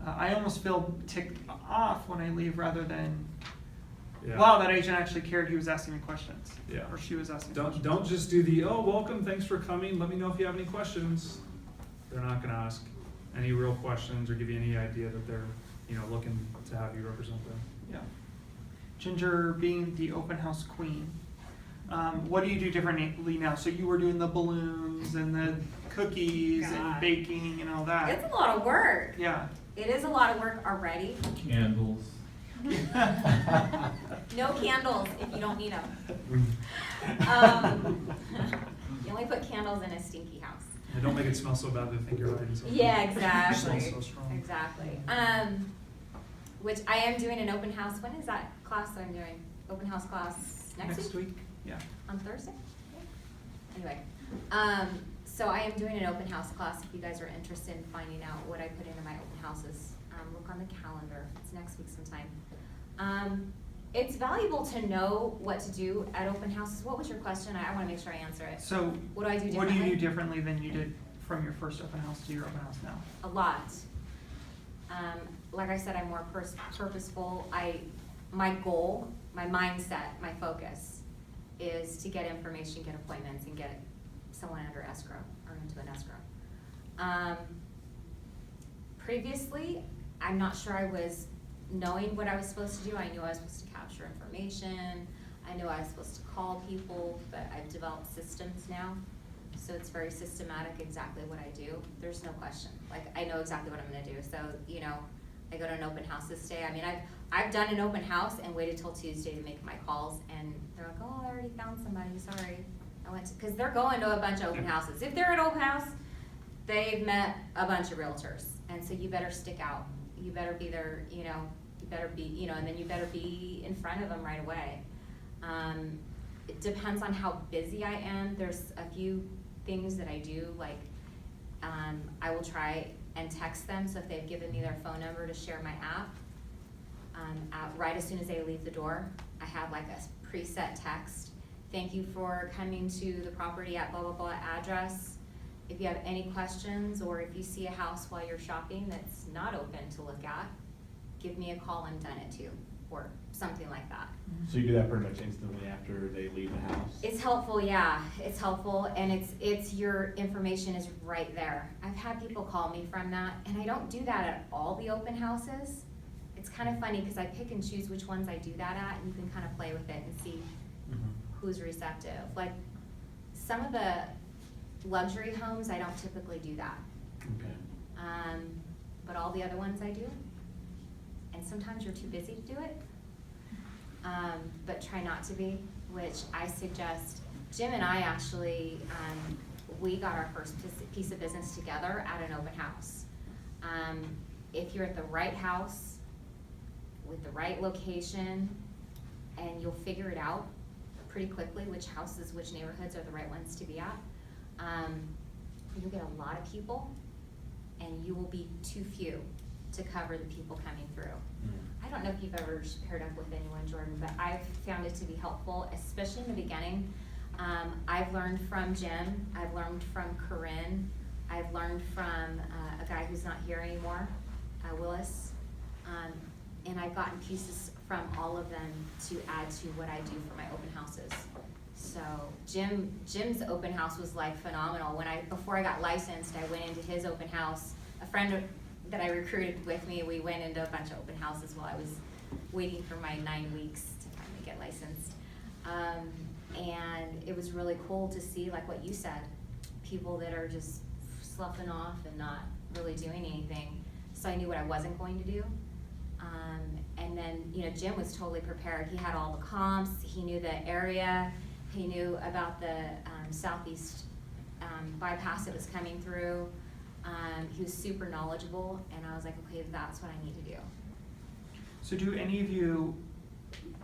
I almost feel ticked off when I leave rather than, Yeah. wow, that agent actually cared, he was asking me questions. Yeah. Or she was asking questions. Don't just do the, oh, welcome, thanks for coming, let me know if you have any questions. They're not gonna ask any real questions or give you any idea that they're, you know, looking to have you represent them. Yeah. Ginger being the open house queen, what do you do differently now? So you were doing the balloons and the cookies and God. baking and all that. It's a lot of work. Yeah. It is a lot of work already. Candles. No candles if you don't need them. You only put candles in a stinky house. And don't make it smell so bad they think you're hiding something. Yeah, It exactly. smells so strong. Exactly. Which I am doing an open house. When is that class that I'm doing? Open house class next week? Yeah. On Thursday? Yeah. Anyway, so I am doing an open house class. If you guys are interested in finding out what I put into my open houses, look on the calendar. It's next week sometime. It's valuable to know what to do at open houses. What was your question? I want to make sure I answer it. So What do I do what do you do differently? differently than you did from your first open house to your open house now? A lot. Like I said, I'm more purposeful. My goal, my mindset, my focus is to get information, get appointments, and get someone under escrow or into an escrow. Previously, I'm not sure I was knowing what I was supposed to do. I knew I was supposed to capture information. I knew I was supposed to call people, but I've developed systems now. So it's very systematic exactly what I do. There's no question. Like, I know exactly what I'm gonna do. So, you know, I go to an open house this day. I mean, I've done an open house and waited till Tuesday to make my calls, and they're like, oh, I already found somebody, sorry. Because they're going to a bunch of open houses. If they're at open house, they've met a bunch of realtors. And so you better stick out. You better be there, you know, and then you better be in front of them right away. It depends on how busy I am. There's a few things that I do, like I will try and text them. So if they've given me their phone number to share my app, right as soon as they leave the door, I have like a preset text. Thank you for coming to the property at blah, blah, blah address. If you have any questions, or if you see a house while you're shopping that's not open to look at, give me a call, I'm done it too, or something like that. So you do that pretty much instantly after they leave the house? It's helpful, yeah, it's helpful, and it's your information is right there. I've had people call me from that, and I don't do that at all the open houses. It's kind of funny, because I pick and choose which ones I do that at, and you can kind of play with it and see who's receptive. Like, some of the luxury homes, I don't typically do that. Okay. But all the other ones I do. And sometimes you're too busy to do it. But try not to be, which I suggest. Jim and I actually, we got our first piece of business together at an open house. If you're at the right house, with the right location, and you'll figure it out pretty quickly, which houses, which neighborhoods are the right ones to be at. You'll get a lot of people, and you will be too few to cover the people coming through. I don't know if you've ever paired up with anyone, Jordan, but I've found it to be helpful, especially in the beginning. I've learned from Jim, I've learned from Corinne, I've learned from a guy who's not here anymore, Willis, and I've gotten pieces from all of them to add to what I do for my open houses. So Jim's open house was like phenomenal. Before I got licensed, I went into his open house. A friend that I recruited with me, we went into a bunch of open houses while I was waiting for my 9 weeks to finally get licensed. And it was really cool to see, like what you said, people that are just sloughing off and not really doing anything. So I knew what I wasn't going to do. And then, Jim was totally prepared. He had all the comps, he knew the area, he knew about the southeast bypass that was coming through. He was super knowledgeable, and I was like, okay, that's what I need to do. So do any of you,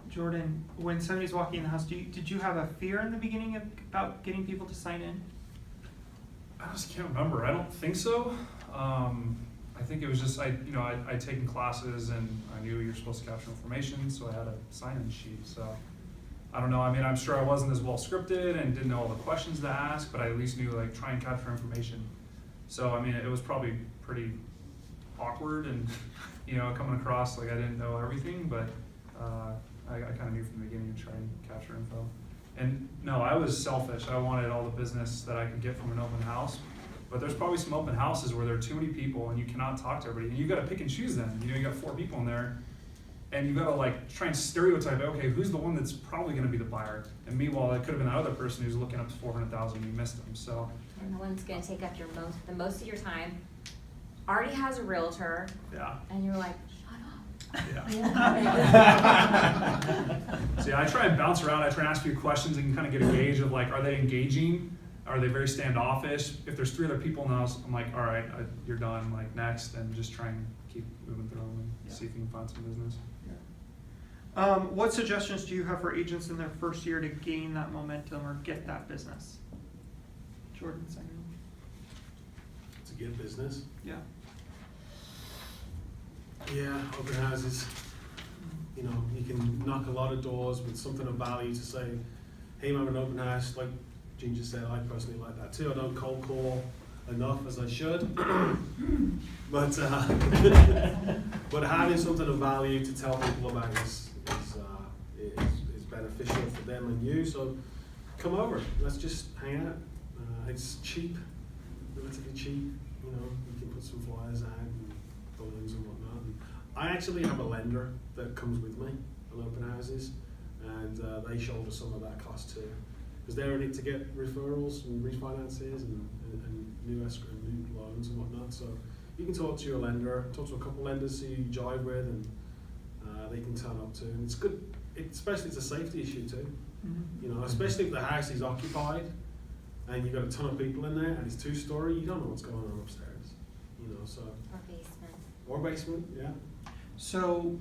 Jordan, when somebody's walking in the house, did you have a fear in the beginning about getting people to sign in? I just can't remember. I don't think so. I think it was just I'd taken classes and I knew you're supposed to capture information, so I had a sign-in sheet. So I don't know. I mean, I'm sure I wasn't as well scripted and didn't know all the questions to ask, but I at least knew try and capture information. So I mean, it was probably pretty awkward and coming across like I didn't know everything, but I kind of knew from the beginning to try and capture info. And no, I was selfish. I wanted all the business that I could get from an open house. But there's probably some open houses where there are too many people and you cannot talk to everybody. And you've got to pick and choose them. You got 4 people in there. And you've got to try and stereotype, okay, who's the one that's probably going to be the buyer? And meanwhile, it could have been that other person who's looking up to 400,000 and you missed them. So. And the one's going to take up the most of your time, already has a realtor. Yeah. And you're like, Yeah. See, I try and bounce around. I try and ask you questions and kind of get a gauge of are they engaging? Are they very standoffish? If there's 3 other people in the house, I'm like, all right, you're done. Next, and just try and keep moving through them and see if you can find some business. What suggestions do you have for agents in their first year to gain that momentum or get that business? Jordan, second. To get business. Yeah. Yeah, open houses. You can knock a lot of doors with something of value to say, hey, I'm having an open house. Like Ginger said, I personally like that too. I don't cold call enough as I should. But but having something of value to tell people about is beneficial for them and you. So come over. Let's just hang out. It's cheap, relatively cheap. You can put some flyers out and balloons and whatnot. And I actually have a lender that comes with me on open houses, and they shoulder some of that cost too, because they're in it to get referrals and refinances and new escrow and new loans and whatnot. So you can talk to your lender, talk to a couple lenders who you jive with, and they can turn up to. And it's good, especially it's a safety issue too. Mm-hmm. Especially if the house is occupied and you've got a ton of people in there and it's 2-story, you don't know what's going on upstairs. So. Or basement, yeah. So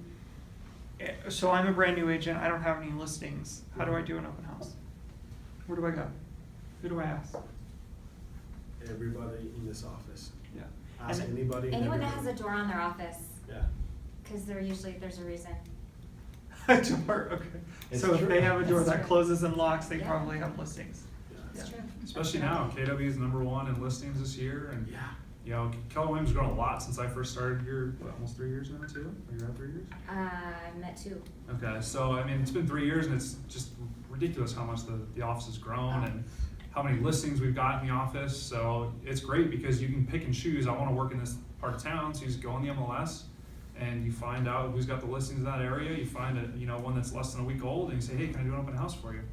I'm a brand new agent. I don't have any listings. How do I do an open house? Where do I go? Who do I ask? Everybody in this office. Yeah. Ask anybody. Anyone that has a door on their office. Yeah. Because there's a reason. A door, okay. It's so if true. they have a door It's that true. closes and locks, they Yeah. probably have listings. It's true. Especially now, KW is #1 in listings this year, and Yeah. Keller Williams has grown a lot since I first started here. Almost 3 years now, too. Are you at 3 years? I met 2. Okay, so I mean, it's been 3 years, and it's just ridiculous how much the office has grown and how many listings we've got in the office. So it's great because you can pick and choose. I want to work in this part of town, so you just go in the MLS and you find out who's got the listings in that area. You find one that's less than a week old, and you say, hey, can I do an open house for you?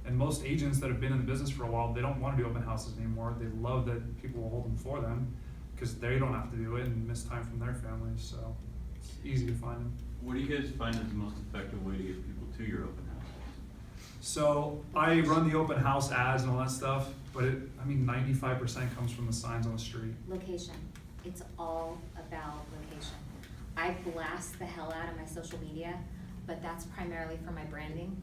And most agents that have been in the business for a while, they don't want to do open houses anymore. They love that people will hold them for them because they don't have to do it and miss time from their families. So it's easy to find them. What do you guys find is the most effective way to get people to your open house? So I run the open house ads and all that stuff, but 95% comes from the signs on the street. Location. It's all about location. I blast the hell out of my social media. but that's primarily for my branding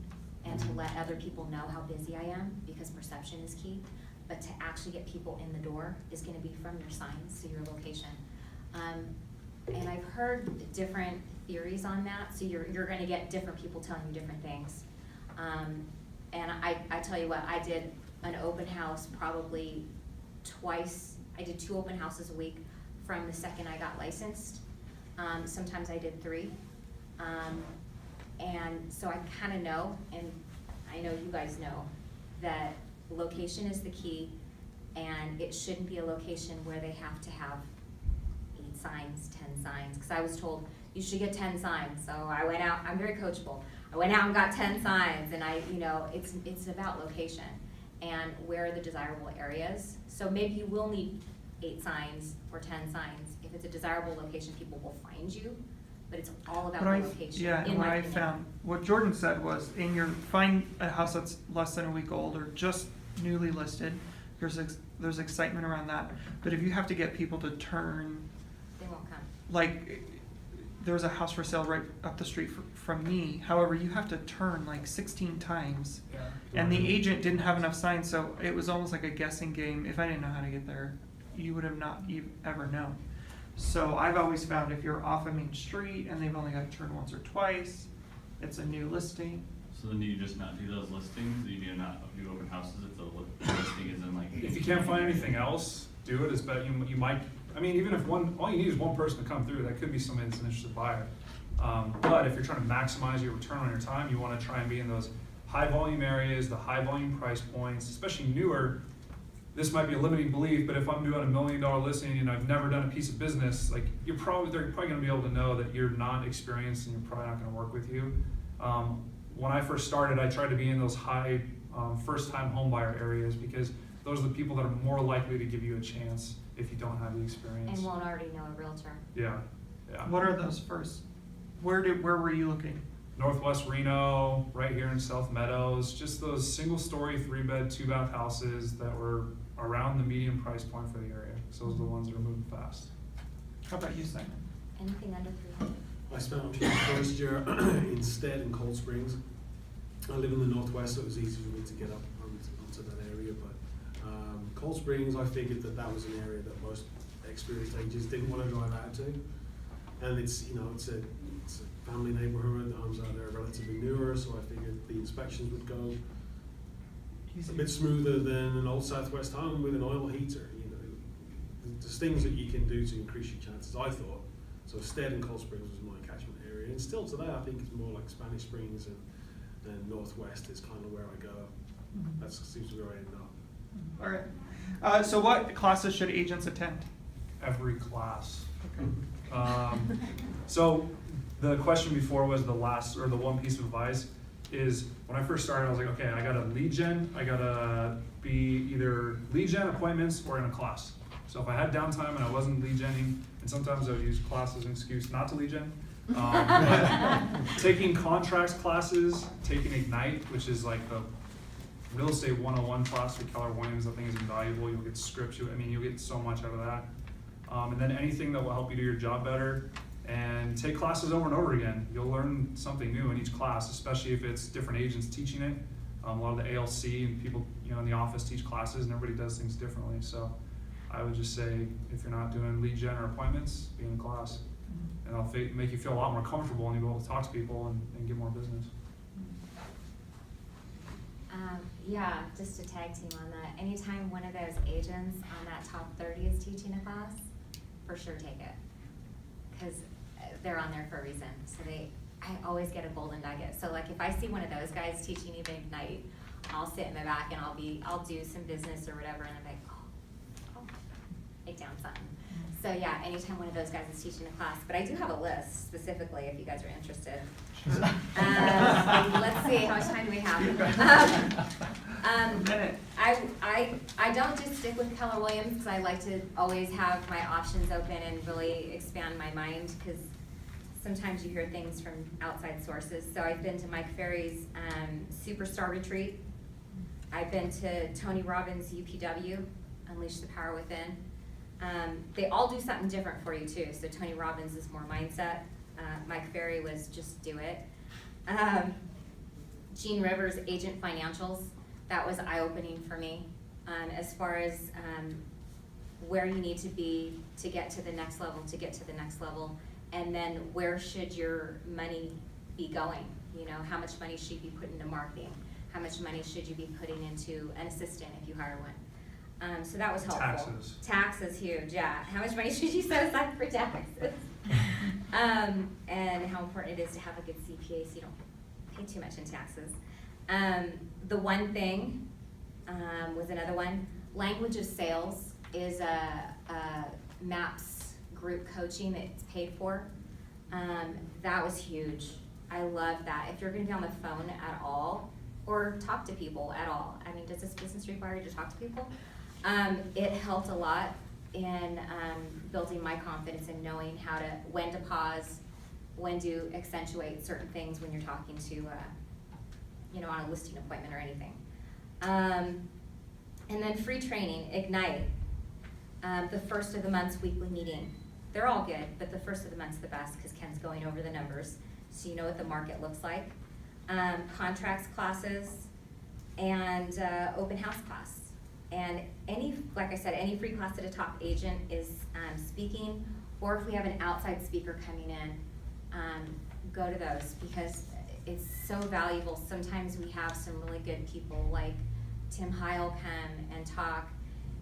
and to let other people know how busy I am, because perception is key. But to actually get people in the door is gonna be from your signs, so your location. And I've heard different theories on that, so you're gonna get different people telling you different things. And I tell you what, I did an open house probably twice. I did 2 open houses a week from the second I got licensed. Sometimes I did 3. And so I kinda know, and I know you guys know, that location is the key, and it shouldn't be a location where they have to have 8 signs, 10 signs, because I was told you should get 10 signs. So I went out, I'm very coachable. I went out and got 10 signs, and it's about location and where are the desirable areas. So maybe you will need 8 signs or 10 signs. If it's a desirable location, people will find you, but it's all about the location. Yeah, and in what my I opinion. found, what Jordan said was, find a house that's less than a week old or just newly listed, there's excitement around that. But if you have to get people to turn, They won't come. like, there's a house for sale right up the street from me, however, you have to turn like 16 times. And the agent didn't have enough signs, so it was almost like a guessing game. If I didn't know how to get there, you would have not ever known. So I've always found if you're off a main street and they've only got to turn once or twice, it's a new listing. So then do you just not do those listings? Do you not do open houses if the listing isn't like? If you can't find anything else, do it. It's better. You might. I mean, even if all you need is one person to come through, that could be somebody that's an interested buyer. But if you're trying to maximize your return on your time, you want to try and be in those high volume areas, the high volume price points, especially newer. This might be a limiting belief, but if I'm doing $1 million listing and I've never done a piece of business, like they're probably going to be able to know that you're not experienced and you're probably not going to work with you. When I first started, I tried to be in those high first-time homebuyer areas, because those are the people that are more likely to give you a chance if you don't have the experience. And won't already know a realtor. Yeah. What are those first? Where were you looking? Northwest Reno, right here in South Meadows, just those single-story, 3-bed, 2-bath houses that were around the medium price point for the area. So those are the ones that are moving fast. How about you, Simon? Anything under 300. I spent my first year in Stead in Cold Springs. I live in the Northwest, so it was easy for me to get up onto that area. But Cold Springs, I figured that was an area that most experienced agents didn't want to drive out to. And it's a family neighborhood. The homes out there are relatively newer, so I figured the inspections would go a bit smoother than an old Southwest home with an oil heater. There's things that you can do to increase your chances, I thought. So Stead and Cold Springs was my catchment area, and still today I think it's more like Spanish Springs and Northwest is kind of where I go. That seems to be where I end up. All right. So what classes should agents attend? Every class. Okay. So the question before was the one piece of advice is, when I first started, I was like, okay, I gotta lead gen, I gotta be either lead gen appointments or in a class. So if I had downtime and I wasn't lead genning, and sometimes I would use class as an excuse not to lead gen. But taking contracts classes, taking Ignite, which is like the real estate 101 class with Keller Williams, I think is invaluable. You'll get scripts, you'll get so much out of that. And then anything that will help you do your job better, and take classes over and over again. You'll learn something new in each class, especially if it's different agents teaching it. A lot of the ALC and people in the office teach classes, and everybody does things differently. So I would just say, if you're not doing lead gen or appointments, be in a class. And it'll make you feel a lot more comfortable, and you'll be able to talk to people and get more business. Yeah, just a tag team on that. Anytime one of those agents on that top 30 is teaching a class, for sure take it. Because they're on there for a reason. So I always get a golden nugget. So like if I see one of those guys teaching even Ignite, I'll sit in the back and I'll do some business or whatever, and I'm like, oh, write down something. So yeah, anytime one of those guys is teaching a class, but I do have a list specifically if you guys are interested. Let's see, how much time do we have? A minute. I don't just stick with Keller Williams, because I like to always have my options open and really expand my mind, because sometimes you hear things from outside sources. So I've been to Mike Ferry's Superstar Retreat. I've been to Tony Robbins' UPW, Unleash the Power Within. They all do something different for you too. So Tony Robbins is more mindset. Mike Ferry was just do it. Gene Rivers, Agent Financials, that was eye-opening for me, as far as, where you need to be to get to the next level, and then where should your money be going? You know, how much money should you be putting into marketing? How much money should you be putting into an assistant if you hire one? So that was helpful. Taxes. Taxes, huge, yeah. How much money should you set aside for taxes? And how important it is to have a good CPA so you don't pay too much in taxes. The one thing was another one. Language of Sales is a MAPS group coaching that's paid for. That was huge. I love that. If you're gonna be on the phone at all, or talk to people at all, I mean, does this business require you to talk to people? It helped a lot in building my confidence and knowing when to pause, when to accentuate certain things when you're talking to, you know, on a listing appointment or anything. And then free training, Ignite. The first of the month's weekly meeting. They're all good, but the first of the month's the best because Ken's going over the numbers, so you know what the market looks like. Contracts classes, and open house class. And like I said, any free class that a top agent is speaking, or if we have an outside speaker coming in, go to those because it's so valuable. Sometimes we have some really good people like Tim Heil come and talk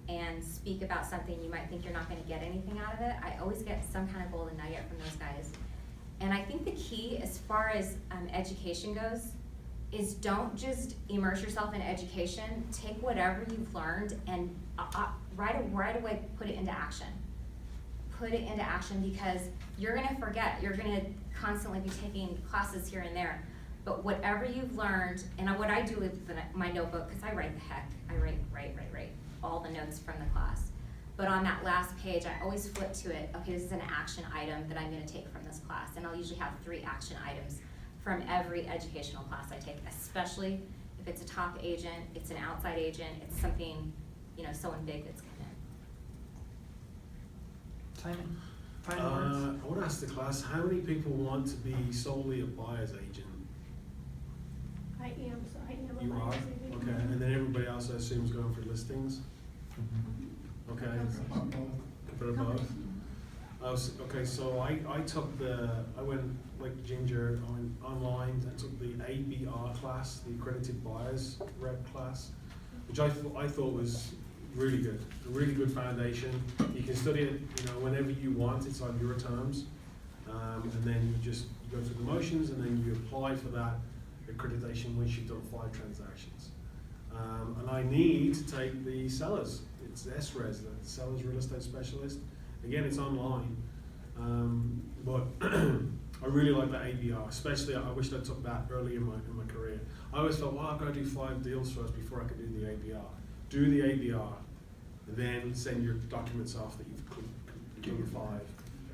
and speak about something you might think you're not gonna get anything out of it. I always get some kind of golden nugget from those guys. And I think the key as far as education goes is don't just immerse yourself in education. Take whatever you've learned and right away put it into action. Put it into action because you're gonna forget. You're gonna constantly be taking classes here and there. But whatever you've learned, and what I do with my notebook, because I write the heck, I write all the notes from the class. But on that last page, I always flip to it, okay, this is an action item that I'm gonna take from this class. And I'll usually have 3 action items from every educational class I take, especially if it's a top agent, it's an outside agent, it's something, you know, someone big that's coming in. Simon, final words? I want to ask the class, how many people want to be solely a buyer's agent? I am a You are? buyer's agent. Okay, and then everybody else I assume is going for listings? Okay. For both? Okay, so I went like Ginger, I went online and took the ABR class, the Accredited Buyers Rep class, which I thought was really good, a really good foundation. You can study it, you know, whenever you want, it's on your terms. And then you go through the motions and then you apply for that accreditation once you've done 5 transactions. And I need to take the sellers. It's SRES, the Sellers Real Estate Specialist. Again, it's online. But I really like that ABR, especially I wish I took that early in my career. I always felt, well, I've got to do 5 deals first before I could do the ABR. Do the ABR, then send your documents off that you've completed 5.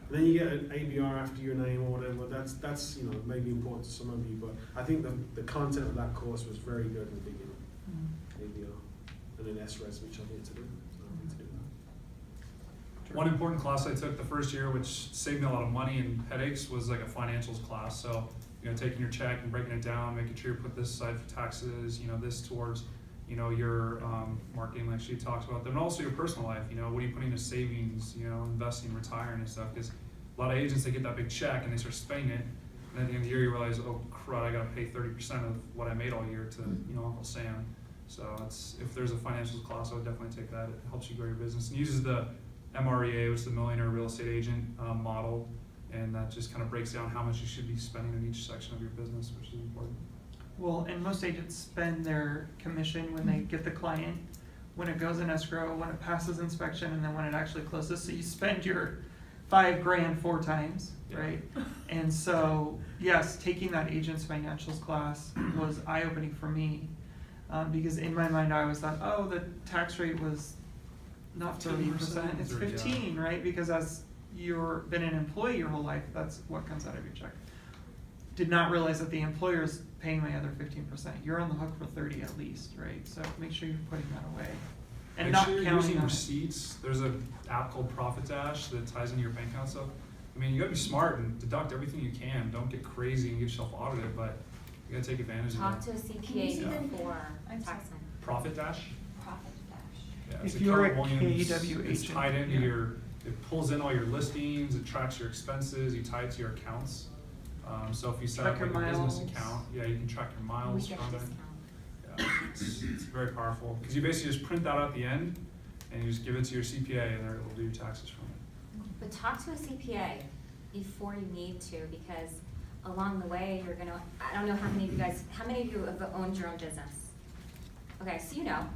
And then you get an ABR after your name or whatever. That's you know, maybe important to some of you, but I think the content of that course was very good in the beginning. ABR. And then SRES, which I need to do. One important class I took the first year, which saved me a lot of money and headaches, was like a financials class. So, you know, taking your check and breaking it down, making sure you put this aside for taxes, you know, this towards, you know, your marketing like she talks about, then also your personal life, you know, what are you putting into savings, you know, investing, retiring and stuff, because a lot of agents, they get that big check and they start spending it, and at the end of the year you realize, oh crud, I gotta pay 30% of what I made all year to, you know, Uncle Sam. So if there's a financials class, I would definitely take that. It helps you grow your business and uses the MREA, which is the Millionaire Real Estate Agent model, and that just kind of breaks down how much you should be spending in each section of your business, which is important. Well, and most agents spend their commission when they get the client, when it goes in escrow, when it passes inspection, and then when it actually closes. So you spend your $5 grand 4 times, right? And so, yes, taking that agent's financials class was eye-opening for me, because in my mind I always thought, oh, the tax rate was not 30%, it's 15, right? Because as you've been an employee your whole life, that's what comes out of your check. Did not realize that the employer's paying my other 15%. You're on the hook for 30 at least, right? So make sure you're putting that away. And Make not sure you're counting using on it. receipts. There's an app called Profit Dash that ties into your bank account stuff. I mean, you gotta be smart and deduct everything you can. Don't get crazy and get yourself audited, but You gotta take advantage of Talk that. to a Can you see CPA them? before I'm sorry. taxing. Profit Dash? Profit Dash. Yeah, it's If you're a Keller Williams. KW It's agent, tied into yeah. it pulls in all your listings, it tracks your expenses, you tie it to your accounts. So if you set Track up your like a business miles. account, yeah, you can track your We miles get from a it. discount. Yeah, it's very powerful, because you basically just print that out at the end, and you just give it to your CPA, and they'll do your taxes from it. But talk to a CPA before you need to, because along the way, you're gonna, I don't know how many of you have owned your own business? Okay, so you know.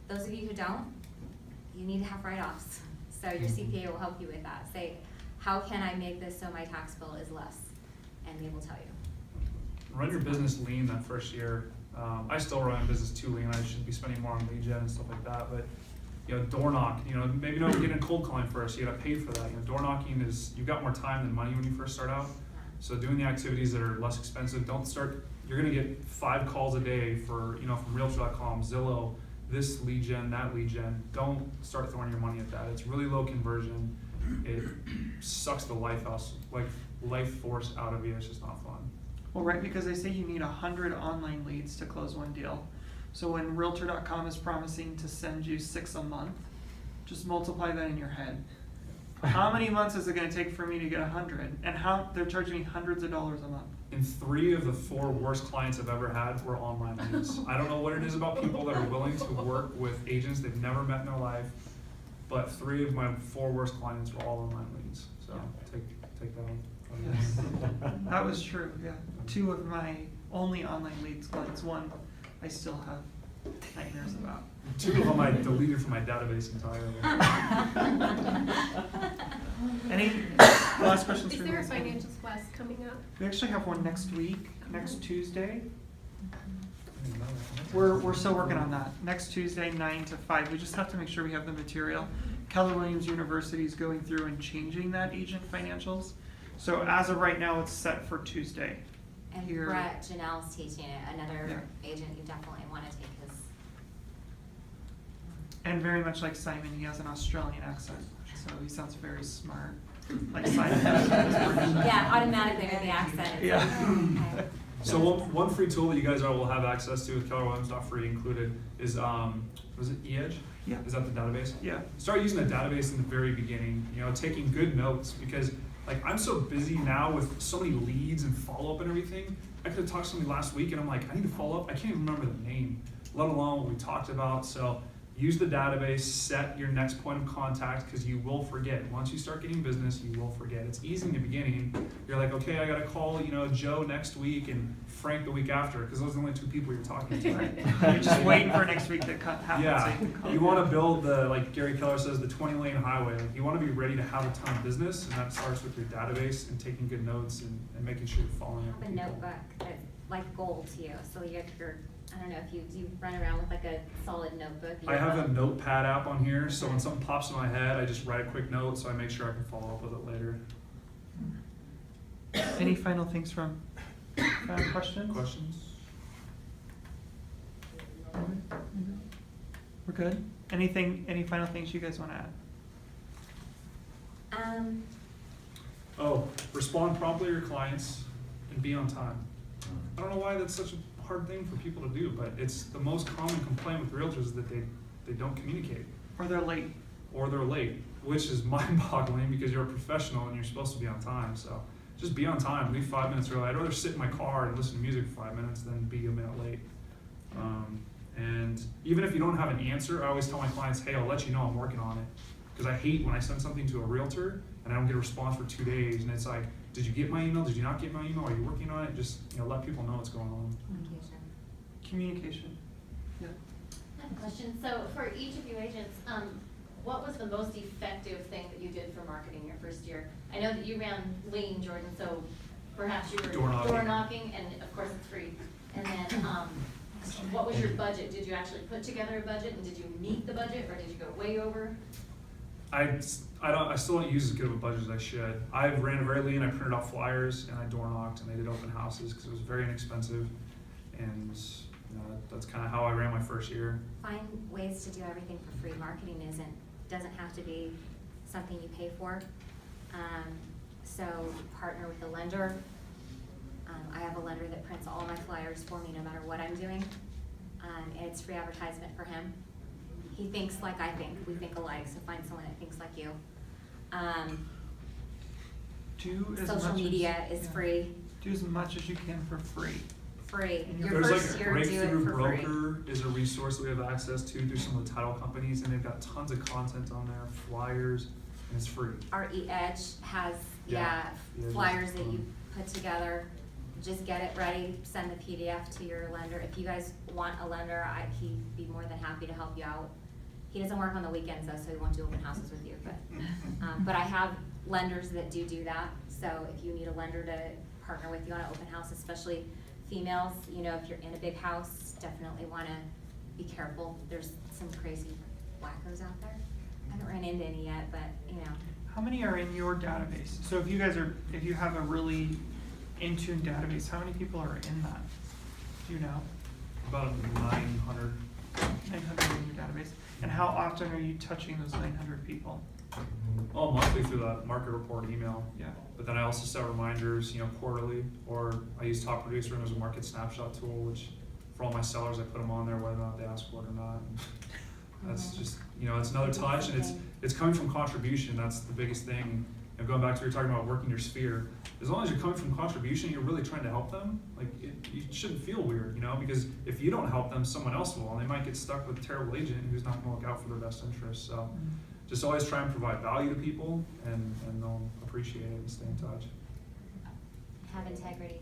Those of you who don't, you need to have write-offs. So your CPA will help you with that. Say, how can I make this so my tax bill is less? And they will tell you. Run your business lean that first year. I still run my business too lean, I should be spending more on lead gen and stuff like that, but, you know, door knock, you know, maybe not getting a cold calling first, you gotta pay for that, you know, door knocking is, you've got more time than money when you first start out. So doing the activities that are less expensive, don't start, you're gonna get 5 calls a day for, you know, from Realtor.com, Zillow, this lead gen, that lead gen. Don't start throwing your money at that. It's really low conversion. It sucks the life force out of you. It's just not fun. Well, right, because they say you need 100 online leads to close one deal. So when Realtor.com is promising to send you 6 a month, just multiply that in your head. How many months is it gonna take for me to get 100? And how, they're charging me hundreds of dollars a month. And 3 of the 4 worst clients I've ever had were online leads. I don't know what it is about people that are willing to work with agents they've never met in their life, but 3 of my 4 worst clients were all online leads. So take that on. Yes. That was true, yeah. 2 of my only online leads clients, 1 I still have nightmares about. 2 of them I deleted from my database entirely. Any last questions Is for there a me? financial class coming up? We actually have one next week, next Tuesday. We're still working on that. Next Tuesday, 9 to 5. We just have to make sure we have the material. Keller Williams University is going through and changing that agent financials. So as of right now, it's set for Tuesday. And Here. Brett Janelle's teaching it, another Yeah. agent you definitely wanna take his. And very much like Simon, he has an Australian accent, so he sounds very smart. Like Simon. Yeah, automatically with the accent. It's Yeah. like, okay. So one free tool that you guys will have access to with Keller Williams, not free included, is was it eEdge? Yeah. Is that the database? Yeah. Start using the database in the very beginning, you know, taking good notes, because like I'm so busy now with so many leads and follow-up and everything. I could have talked to somebody last week and I'm like, I need to follow up, I can't even remember the name, let alone what we talked about. So use the database, set your next point of contact, because you will forget. Once you start getting business, you will forget. It's easy in the beginning. You're like, okay, I gotta call, you know, Joe next week and Frank the week after, because those are the only 2 people you're talking to. Right. You're just waiting for next week to happen. so Yeah, you can call. you want to build the, like Gary Keller says, the 20-lane highway. Like you want to be ready to have a ton of business, and that starts with your database and taking good notes and making sure you're following up Have with a people. notebook that's like gold to you, so you're, I don't know if you run around with like a solid notebook. I have a notepad app on here, so when something pops in my head, I just write a quick note so I make sure I can follow up with it later. Any final things from questions? Questions? We're good? Any final things you guys want to add? Oh, respond promptly to your clients and be on time. I don't know why that's such a hard thing for people to do, but it's the most common complaint with realtors is that they don't communicate. Or they're late? Or they're late, which is mind-boggling because you're a professional and you're supposed to be on time. So just be on time. Leave 5 minutes early. I'd rather sit in my car and listen to music for 5 minutes than be a minute late. And even if you don't have an answer, I always tell my clients, hey, I'll let you know I'm working on it. Because I hate when I send something to a realtor and I don't get a response for 2 days, and it's like, did you get my email? Did you not get my email? Are you working on it? Just, you know, let people know what's going on. Communication. Communication. Yeah. I have a question. So for each of you agents, what was the most effective thing that you did for marketing your first year? I know that you ran lean, Jordan, so perhaps you were Door knocking, and of course it's free. And then, what was your budget? Did you actually put together a budget, and did you meet the budget, or did you go way over? I still don't use as good of a budget as I should. I ran a very lean. I printed out flyers and I door knocked and I did open houses because it was very inexpensive, and that's kind of how I ran my first year. Find ways to do everything for free. Marketing doesn't have to be something you pay for. So partner with a lender. I have a lender that prints all my flyers for me no matter what I'm doing. And it's free advertisement for him. He thinks like I think. We think alike, so find someone that thinks like you. Do as Social much media as, is yeah. free. Do as much as you can for free. Free. And Your There's first like year, do it Breakthrough for free. Broker is a resource that we have access to through some of the title companies, and they've got tons of content on there, flyers, and it's free. Our eEdge has, Yeah. Yeah, flyers that's that you fun. put together. Just get it ready, send the PDF to your lender. If you guys want a lender, he'd be more than happy to help you out. He doesn't work on the weekends though, so he won't do open houses with you, but I have lenders that do that. So if you need a lender to partner with you on an open house, especially females, you know, if you're in a big house, definitely wanna be careful. There's some crazy wackos out there. I haven't ran into any yet, but you know. How many are in your database? So if you have a really in-tune database, how many people are in that? Do you know? About 900. 900 in your database. And how often are you touching those 900 people? Well, monthly through that market report email. Yeah. But then I also set reminders, quarterly, or I use Top Producer and there's a market snapshot tool, which for all my sellers, I put them on there whether or not they ask for it or not. And that's just, it's another touch, and it's coming from contribution. That's the biggest thing. And going back to what you're talking about working your sphere, as long as you're coming from contribution, you're really trying to help them. Like you shouldn't feel weird, because if you don't help them, someone else will, and they might get stuck with a terrible agent who's not going to look out for their best interests. So just always try and provide value to people, and they'll appreciate it and stay in touch. Have integrity.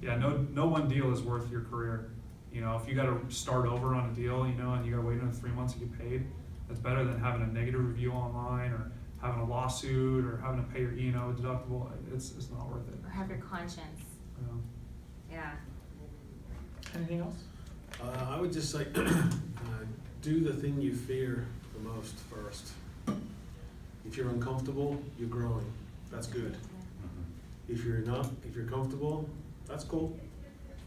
Yeah, no one deal is worth your career. If you got to start over on a deal, and you got to wait another 3 months to get paid, that's better than having a negative review online or having a lawsuit or having to pay your E&O deductible. It's not worth it. Or have your conscience. Yeah. Anything else? I would just say, do the thing you fear the most first. If you're uncomfortable, you're growing. That's good. If you're comfortable, that's cool.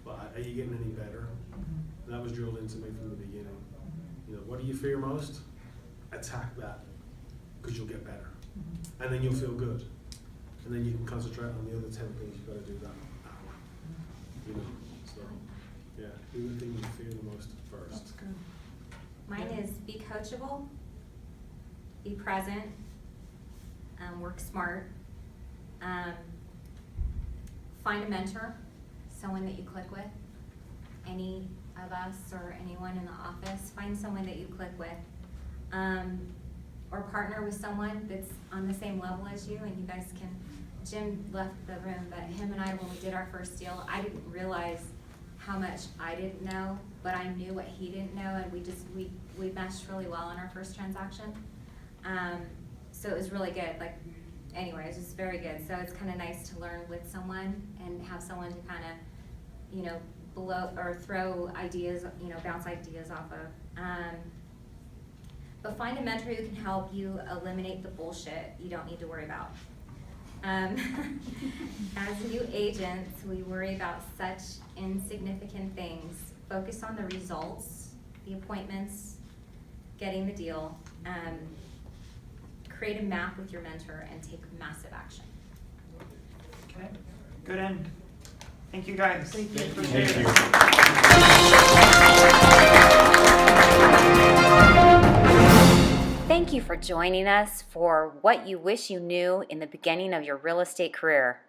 But are you getting any better? And that was drilled into me from the beginning. What do you fear most? Attack that, because you'll get better. And then you'll feel good. And then you can concentrate on the other 10 things you've got to do that hour. So, yeah, do the thing you fear the most first. That's good. Mine is be coachable, be present, work smart, find a mentor, someone that you click with. Any of us or anyone in the office, find someone that you click with. Or partner with someone that's on the same level as you, and you guys can, Jim left the room, but him and I, when we did our first deal, I didn't realize how much I didn't know, but I knew what he didn't know, and we meshed really well on our first transaction. So it was really good. Anyway, it's just very good. So it's kind of nice to learn with someone and have someone to kind of, blow or throw ideas, bounce ideas off of. But find a mentor who can help you eliminate the bullshit you don't need to worry about. As new agents, we worry about such insignificant things. Focus on the results, the appointments, getting the deal. Create a map with your mentor and take massive action. Okay. Good end. Thank you guys. Thank you. Appreciate it. Thank you for joining us for What You Wish You Knew in the Beginning of Your Real Estate Career.